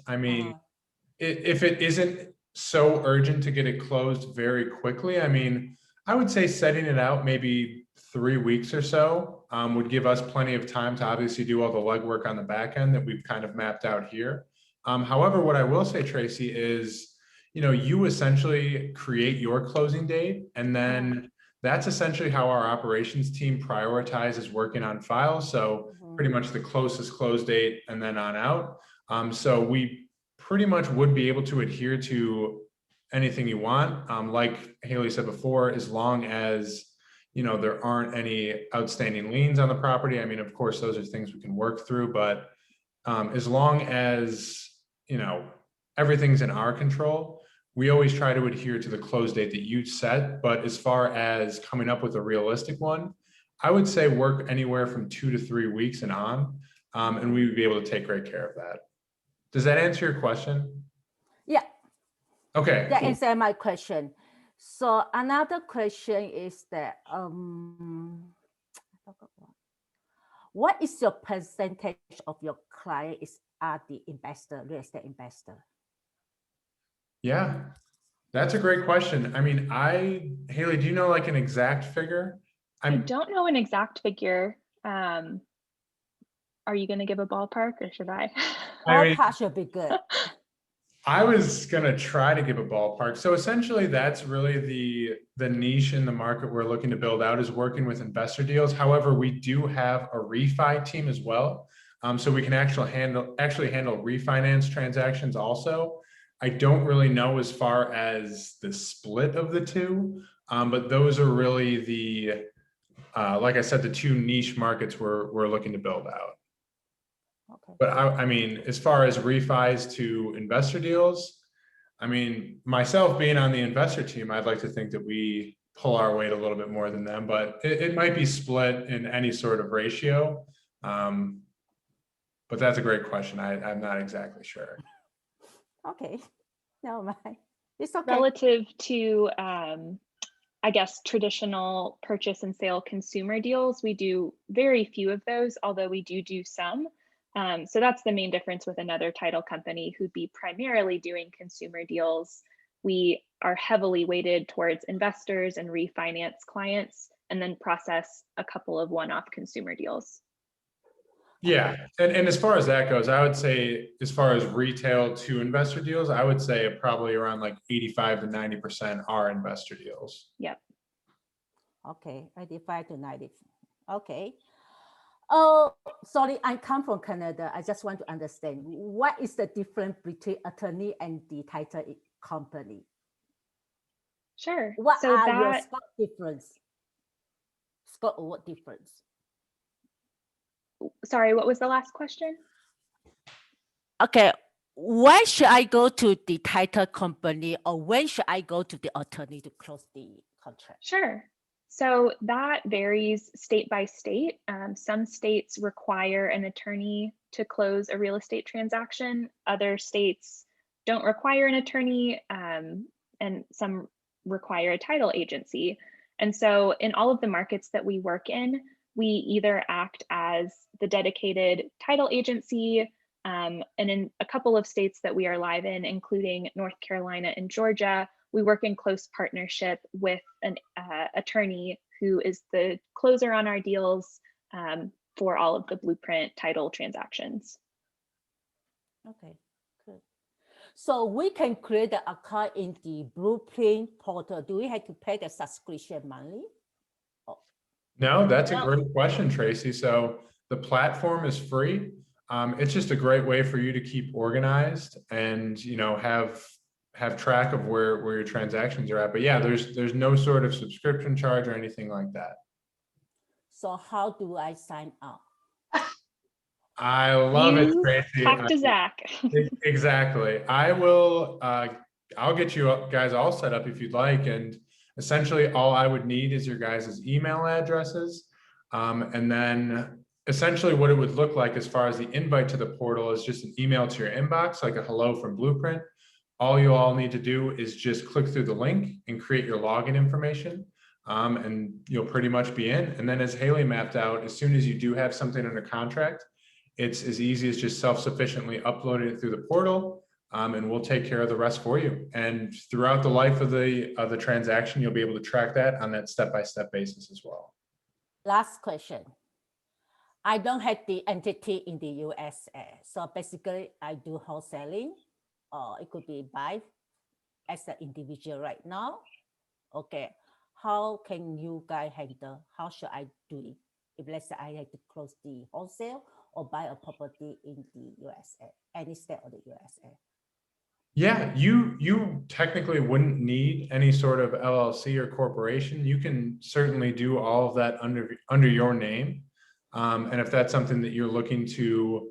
if it isn't so urgent to get it closed very quickly, I mean, I would say setting it out maybe 3 weeks or so would give us plenty of time to obviously do all the legwork on the back end that we've kind of mapped out here. However, what I will say, Tracy, is, you essentially create your closing date, and then that's essentially how our operations team prioritizes working on files. So pretty much the closest close date and then on out. So we pretty much would be able to adhere to anything you want. Like Haley said before, as long as, there aren't any outstanding liens on the property. I mean, of course, those are things we can work through, but as long as, everything's in our control, we always try to adhere to the close date that you set. But as far as coming up with a realistic one, I would say work anywhere from 2 to 3 weeks and on, and we would be able to take great care of that. Does that answer your question? Yeah. Okay. That Cool. answers my question. So another question is that what is your percentage of your clients are the investor, real estate investor? Yeah, that's a great question. I mean, Haley, do you know like an exact figure? I don't know an exact figure. Are you going to give a ballpark or should I? Ballpark should be good. I was going to try to give a ballpark. So essentially that's really the niche in the market we're looking to build out, is working with investor deals. However, we do have a refi team as well. So we can actually handle refinance transactions also. I don't really know as far as the split of the two, but those are really like I said, the two niche markets we're looking to build out. Okay. But I mean, as far as refis to investor deals, I mean, myself being on the investor team, I'd like to think that we pull our weight a little bit more than them, but it might be split in any sort of ratio. But that's a great question. I'm not exactly sure. Okay, never mind. It's okay. Relative to, I guess, traditional purchase and sale consumer deals, we do very few of those, although we do some. So that's the main difference with another title company who'd be primarily doing consumer deals. We are heavily weighted towards investors and refinance clients, and then process a couple of one-off consumer deals. Yeah, and as far as that goes, I would say as far as retail to investor deals, I would say probably around like 85 to 90% are investor deals. Yep. Okay, 85 to 90. Okay. Oh, sorry, I come from Canada. I just want to understand, what is the difference between attorney and the title company? Sure. What so are your that, scope difference? Scope or what difference? sorry, what was the last question? Okay, when should I go to the title company, or when should I go to the attorney to close the contract? Sure. So that varies state by state. Some states require an attorney to close a real estate transaction. Other states don't require an attorney, and some require a title agency. And so in all of the markets that we work in, we either act as the dedicated title agency, and in a couple of states that we are live in, including North Carolina and Georgia, we work in close partnership with an attorney who is the closer on our deals for all of the Blueprint title transactions. Okay, good. So we can create the account in the Blueprint portal. Do we have to pay the subscription monthly? Oh. No, that's a great question, Tracy. So the platform is free. It's just a great way for you to keep organized and have track of where your transactions are at. But yeah, there's no sort of subscription charge or anything like that. So how do I sign up? I love it, Tracy. Talk to Zack. Exactly. I'll get you guys all set up if you'd like. And essentially all I would need is your guys' email addresses. And then essentially what it would look like as far as the invite to the portal is just an email to your inbox, like a hello from Blueprint. All you all need to do is just click through the link and create your login information, and you'll pretty much be in. And then as Haley mapped out, as soon as you do have something under contract, it's as easy as just self-sufficiently uploading it through the portal, and we'll take care of the rest for you. And throughout the life of the transaction, you'll be able to track that on that step-by-step basis as well. Last question. I don't have the entity in the USA. So basically I do wholesaling, or it could be buy as an individual right now. Okay. How can you guys handle? How should I do it? If let's say I have to close the wholesale or buy a property in the USA, any state of the USA. Yeah, you technically wouldn't need any sort of LLC or corporation. You can certainly do all of that under your name. And if that's something that you're looking to,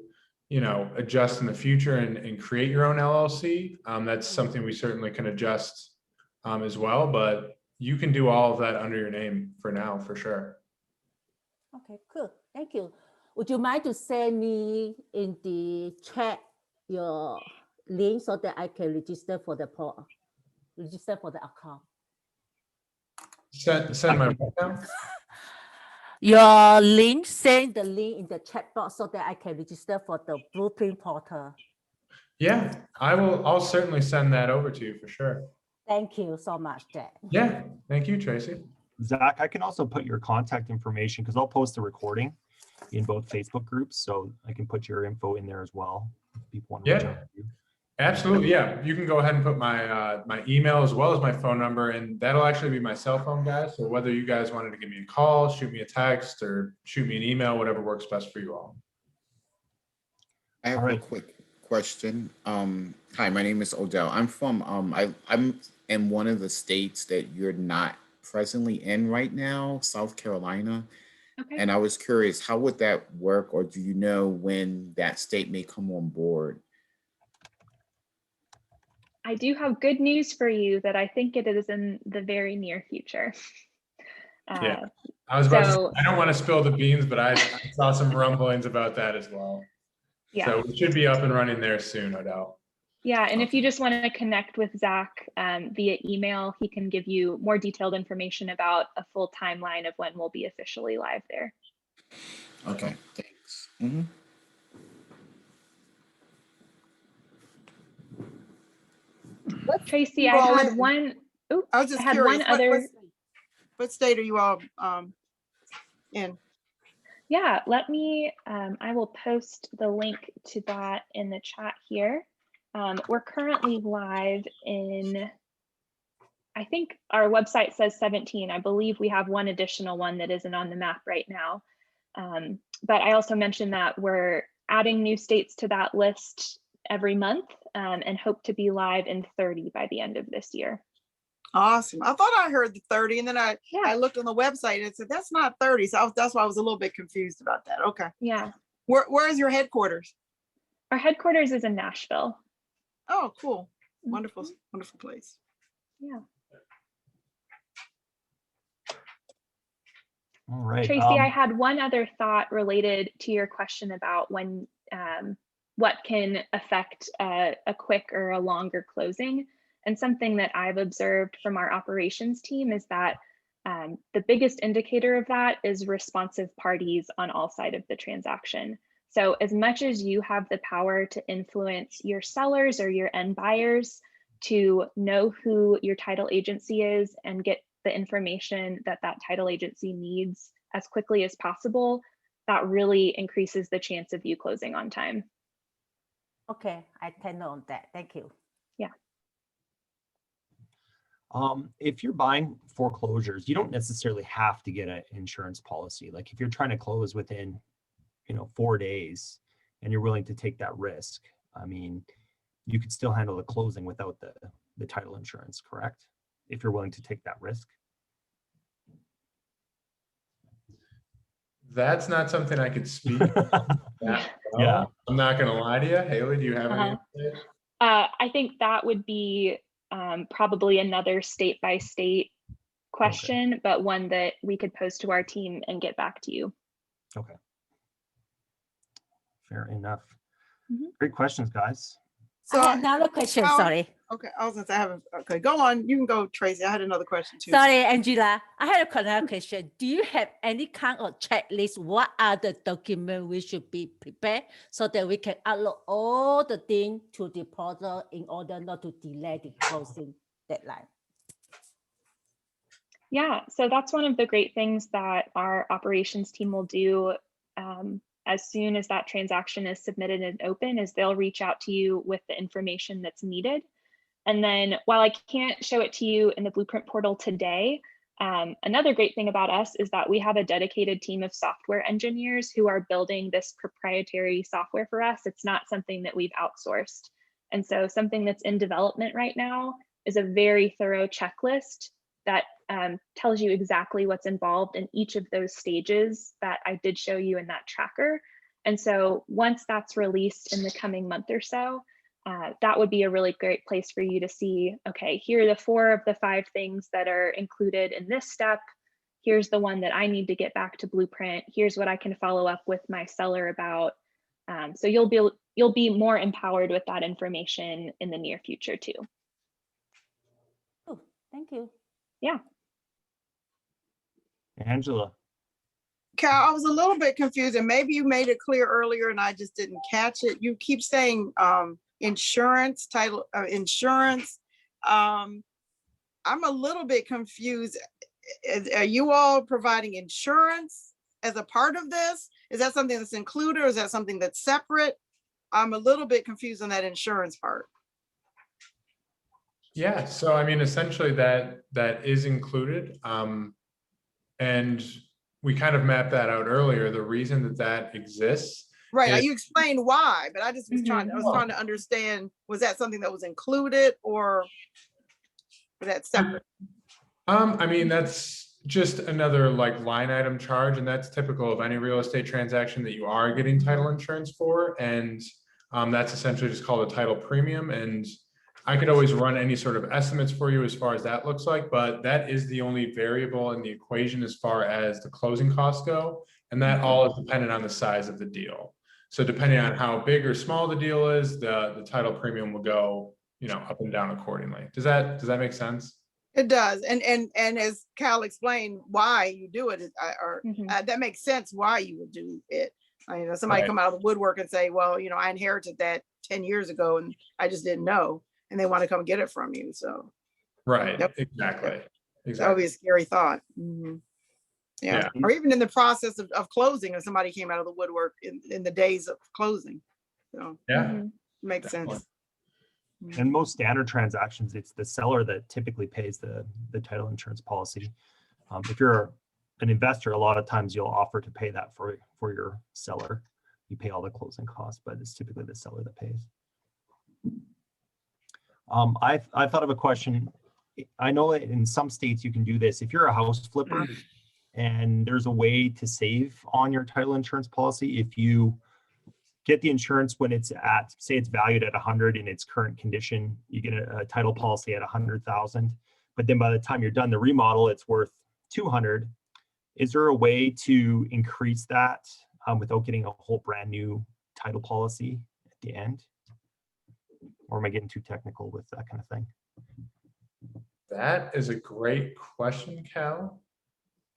adjust in the future and create your own LLC, that's something we certainly can adjust as well. But you can do all of that under your name for now, for sure. Okay, cool. Thank you. Would you mind to send me in the chat your link so that I can register for the account? Send my account. Your link, send the link in the chat box so that I can register for the Blueprint portal. Yeah, I'll certainly send that over to you for sure. Thank you so much, Jack. Yeah, thank you, Tracy. Zach, I can also put your contact information because I'll post the recording in both Facebook groups, so I can put your info in there as well. If people want to reach out to you. Absolutely. Yeah, you can go ahead and put my my email as well as my phone number, and that'll actually be my cell phone, guys. So whether you guys wanted to give me a call, shoot me a text, or shoot me an email, whatever works best for you all. I have a quick question. Hi, my name is Odell. I'm from I'm in one of the states that you're not presently in right now, South Carolina. Okay. And I was curious, how would that work, or do you know when that state may come on board? I do have good news for you that I think it is in the very near future. Yeah, I was about to say, I don't want to spill the beans, but I saw some rumblings about that as well. Yeah. So we should be up and running there soon, Odell. Yeah, and if you just want to connect with Zach via email, he can give you more detailed information about a full timeline of when we'll be officially live there. Okay, thanks. Mm-hmm. Tracy, I had one. Oops, I was just I had curious. one other. What state are you all in? Yeah, let me. I will post the link to that in the chat here. We're currently live in. I think our website says 17. I believe we have one additional one that isn't on the map right now. But I also mentioned that we're adding new states to that list every month and hope to be live in 30 by the end of this year. Awesome. I thought I heard the 30, and then I looked on the website and said that's not 30. So that's why I was a little bit confused about that. Okay. Yeah. Where is your headquarters? Our headquarters is in Nashville. Oh, cool. Wonderful, wonderful place. Yeah. All right. Tracy, I had one other thought related to your question about when what can affect a quick or a longer closing. And something that I've observed from our operations team is that the biggest indicator of that is responsive parties on all sides of the transaction. So as much as you have the power to influence your sellers or your end buyers to know who your title agency is and get the information that that title agency needs as quickly as possible, that really increases the chance of you closing on time. Okay, I can know on that. Thank you. Yeah. If you're buying foreclosures, you don't necessarily have to get an insurance policy. Like if you're trying to close within, 4 days and you're willing to take that risk, I mean, you could still handle the closing without the title insurance, correct? If you're willing to take that risk. That's not something I could speak that well. Yeah. I'm not going to lie to you. Haley, do you have any insight? I think that would be probably another state-by-state question, but one that we could pose to our team and get back to you. Okay. Fair enough. Mm-hmm. Great questions, guys. So I have another question, sorry. Okay, I was gonna say okay, go on. You can go, Tracy. I had another question too. Sorry, Angela. I had another question. Do you have any kind of checklist? What are the documents we should be prepared so that we can upload all the things to the portal in order not to delay the closing deadline? Yeah, so that's one of the great things that our operations team will do as soon as that transaction is submitted and open, is they'll reach out to you with the information that's needed. And then while I can't show it to you in the Blueprint portal today, another great thing about us is that we have a dedicated team of software engineers who are building this proprietary software for us. It's not something that we've outsourced. And so something that's in development right now is a very thorough checklist that tells you exactly what's involved in each of those stages that I did show you in that tracker. And so once that's released in the coming month or so, that would be a really great place for you to see, okay, here are the 4 of the 5 things that are included in this step. Here's the one that I need to get back to Blueprint. Here's what I can follow up with my seller about. So you'll be more empowered with that information in the near future too. Oh, thank you. Yeah. Angela. Cal, I was a little bit confused, and maybe you made it clear earlier and I just didn't catch it. You keep saying insurance, title insurance. I'm a little bit confused. Are you all providing insurance as a part of this? Is that something that's included, or is that something that's separate? I'm a little bit confused on that insurance part. Yeah, so I mean, essentially that is included. And we kind of mapped that out earlier. The reason that exists. Right, you explained why, but I just was trying to understand, was that something that was included or was that separate? I mean, that's just another like line item charge, and that's typical of any real estate transaction that you are getting title insurance for. And that's essentially just called a title premium. And I could always run any sort of estimates for you as far as that looks like, but that is the only variable in the equation as far as the closing costs go. And that all is dependent on the size of the deal. So depending on how big or small the deal is, the title premium will go, up and down accordingly. Does that make sense? It does. And as Cal explained why you do it, that makes sense why you would do it. Somebody come out of the woodwork and say, well, I inherited that 10 years ago and I just didn't know. And they want to come get it from you. So. Right. Exactly. That would be a scary thought. Mm-hmm. Yeah. Or even in the process of closing, if somebody came out of the woodwork in the days of closing. So makes sense. In most standard transactions, it's the seller that typically pays the title insurance policy. If you're an investor, a lot of times you'll offer to pay that for your seller. You pay all the closing costs, but it's typically the seller that pays. I thought of a question. I know in some states you can do this. If you're a house flipper and there's a way to save on your title insurance policy, if you get the insurance when it's at, say it's valued at 100 in its current condition, you get a title policy at 100,000, but then by the time you're done the remodel, it's worth 200. Is there a way to increase that without getting a whole brand new title policy at the end? Or am I getting too technical with that kind of thing? That is a great question, Cal.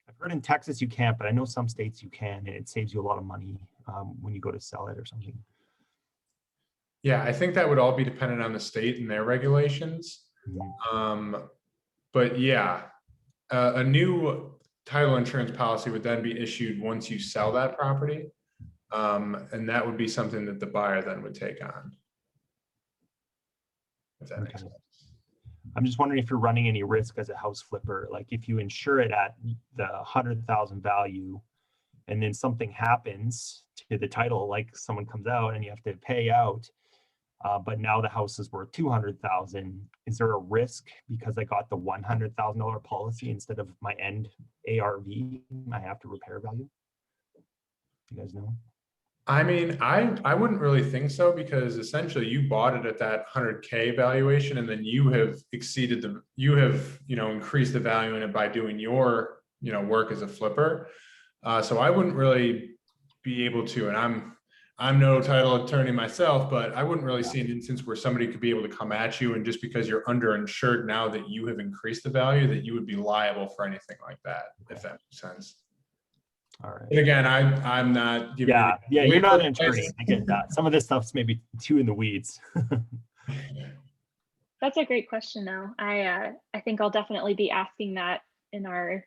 I've heard in Texas you can't, but I know some states you can, and it saves you a lot of money when you go to sell it or something. Yeah, I think that would all be dependent on the state and their regulations. But yeah, a new title insurance policy would then be issued once you sell that property. And that would be something that the buyer then would take on. If that makes sense. I'm just wondering if you're running any risk as a house flipper, like if you insure it at the 100,000 value and then something happens to the title, like someone comes out and you have to pay out, but now the house is worth 200,000. Is there a risk because I got the $100,000 policy instead of my end ARV, I have to repair value? You guys know? I mean, I wouldn't really think so, because essentially you bought it at that 100K valuation, and then you have exceeded increased the value in it by doing your, work as a flipper. So I wouldn't really be able to, and I'm no title attorney myself, but I wouldn't really see an instance where somebody could be able to come at you, and just because you're underinsured now that you have increased the value, that you would be liable for anything like that, if that makes sense. All right. And again, I'm not giving. Yeah, you're not an attorney. I get that. Some of this stuff's maybe too in the weeds. That's a great question, though. I think I'll definitely be asking that in our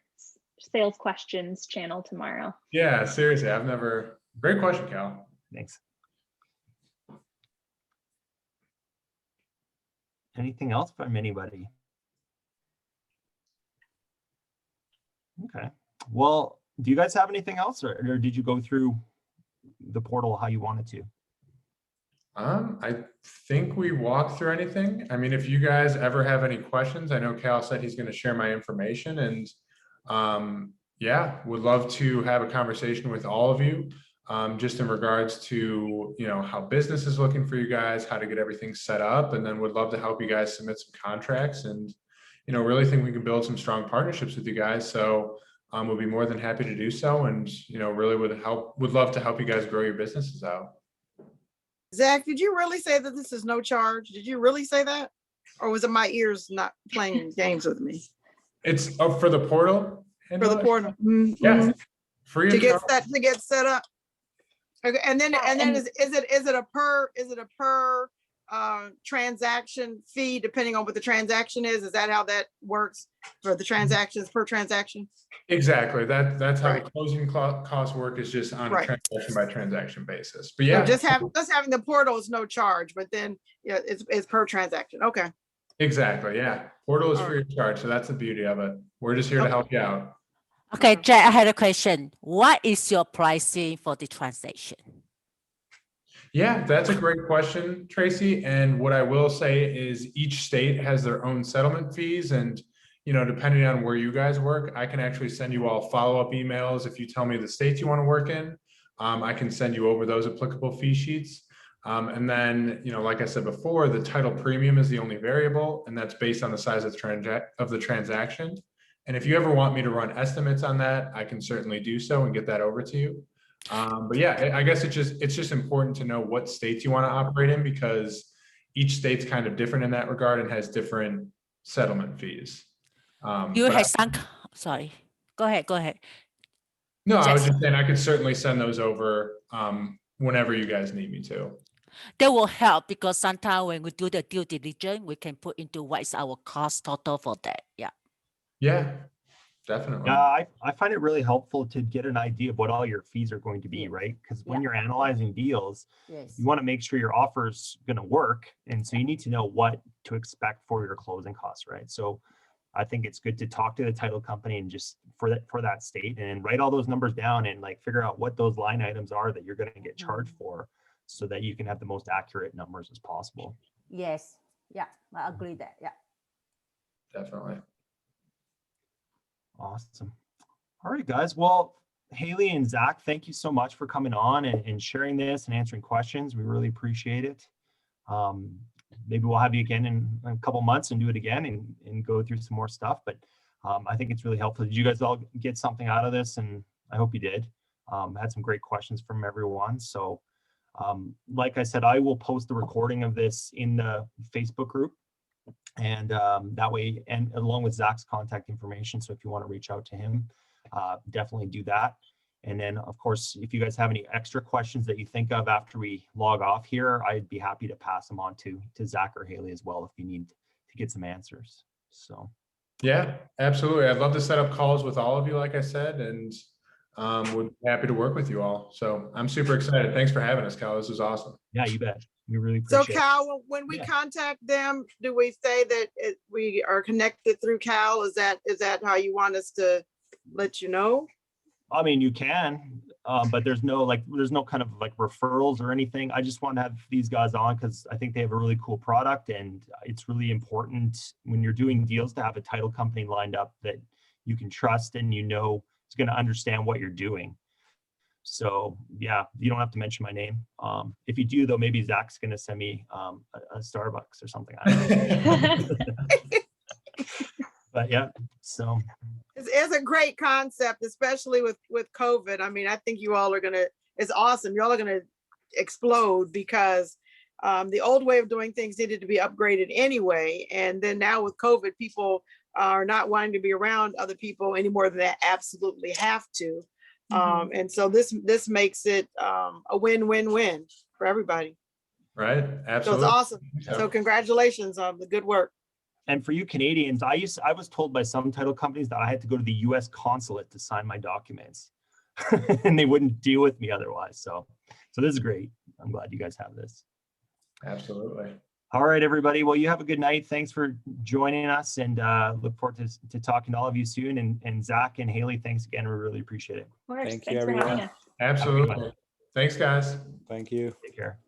sales questions channel tomorrow. Yeah, seriously, great question, Cal. Thanks. Anything else from anybody? Okay. Well, do you guys have anything else, or did you go through the portal how you wanted to? I think we walked through anything. I mean, if you guys ever have any questions, I know Cal said he's going to share my information, and yeah, would love to have a conversation with all of you, just in regards to, you know, how business is looking for you guys, how to get everything set up, and then would love to help you guys submit some contracts, and, you know, really think we can build some strong partnerships with you guys. So we'll be more than happy to do so, and, you know, really would love to help you guys grow your businesses out. Zach, did you really say that this is no charge? Did you really say that? Or was it my ears not playing games with me? It's for the portal. For the portal. Yeah, free To of get charge. to get set up. Okay, and then is it a per transaction fee depending on what the transaction is? Is that how that works for the transactions, per transaction? Exactly. That's how Right. the closing costs work, is just on a Right. transaction by transaction basis. But So yeah, just having the portal is no charge, but then yeah, it's per transaction. Okay. exactly. Yeah. Portal is All free of charge. So that's the beauty of it. We're just here to Okay. help you out. Okay, Jack, I had a question. What is your pricing for the transaction? Yeah, that's a great question, Tracy. And what I will say is each state has their own settlement fees, and, you know, depending on where you guys work, I can actually send you all follow-up emails. If you tell me the states you want to work in, I can send you over those applicable fee sheets. And then, you know, like I said before, the title premium is the only variable, and that's based on the size of the transaction. And if you ever want me to run estimates on that, I can certainly do so and get that over to you. But yeah, I guess it's just important to know what states you want to operate in, because each state's kind of different in that regard and has different settlement fees. You but have some, sorry, go ahead. No, I was Jackson. just saying I could certainly send those over whenever you guys need me to. That will help, because sometimes when we do the due diligence, we can put into what is our cost total for that. Yeah. Yeah, definitely. Yeah, I find it really helpful to get an idea of what all your fees are going to be, Yeah. right? Because when Yeah. you're analyzing deals, Yes. you want to make sure your offer's going to work. And so you need to know what to expect for your closing costs, right? So I think it's good to talk to the title company and just for that state, and write all those numbers down and like figure out what those line items are that you're going to get charged for, so that you can have the most accurate numbers as possible. Yes. Yeah, I agree that. Yeah. Definitely. Awesome. All right, guys. Well, Haley and Zach, thank you so much for coming on and sharing this and answering questions. We really appreciate it. Maybe we'll have you again in a couple months and do it again and go through some more stuff. But I think it's really helpful. Did you guys all get something out of this? And I hope you did. Had some great questions from everyone. So like I said, I will post the recording of this in the Facebook group. And that way, and along with Zach's contact information. So if you want to reach out to him, definitely do that. And then, of course, if you guys have any extra questions that you think of after we log off here, I'd be happy to pass them on to Zach or Haley as well if you need to get some answers. So. Yeah, absolutely. I'd love to set up calls with all of you, like I said, and would be happy to work with you all. So I'm super excited. Thanks for having us, Cal. This was awesome. Yeah, you bet. We really So appreciate it. Cal, when we contact them, do we say that we are connected through Cal? Is that how you want us to let you know? I mean, you can, but there's no kind of like referrals or anything. I just want to have these guys on because I think they have a really cool product, and it's really important when you're doing deals to have a title company lined up that you can trust and you know is going to understand what you're doing. So yeah, you don't have to mention my name. If you do, though, maybe Zach's going to send me a Starbucks or something. I don't know. But yeah, so. It's a great concept, especially with COVID. I mean, I think you all are it's awesome. You all are gonna explode because the old way of doing things needed to be upgraded anyway. And then now with COVID, people are not wanting to be around other people any more than they absolutely have to. And so this makes it a win-win-win for everybody. Right. Absolutely. So it's awesome. So congratulations on the good work. And for you Canadians, I was told by some title companies that I had to go to the US consulate to sign my documents and they wouldn't deal with me otherwise. So this is great. I'm glad you guys have this. Absolutely. All right, everybody. Well, you have a good night. Thanks for joining us, and look forward to talking to all of you soon. And Zack and Haley, thanks again. We really appreciate it. Of course. Thank you, Thanks for having everyone. us. Absolutely. Thanks, guys. Thank you. Take care.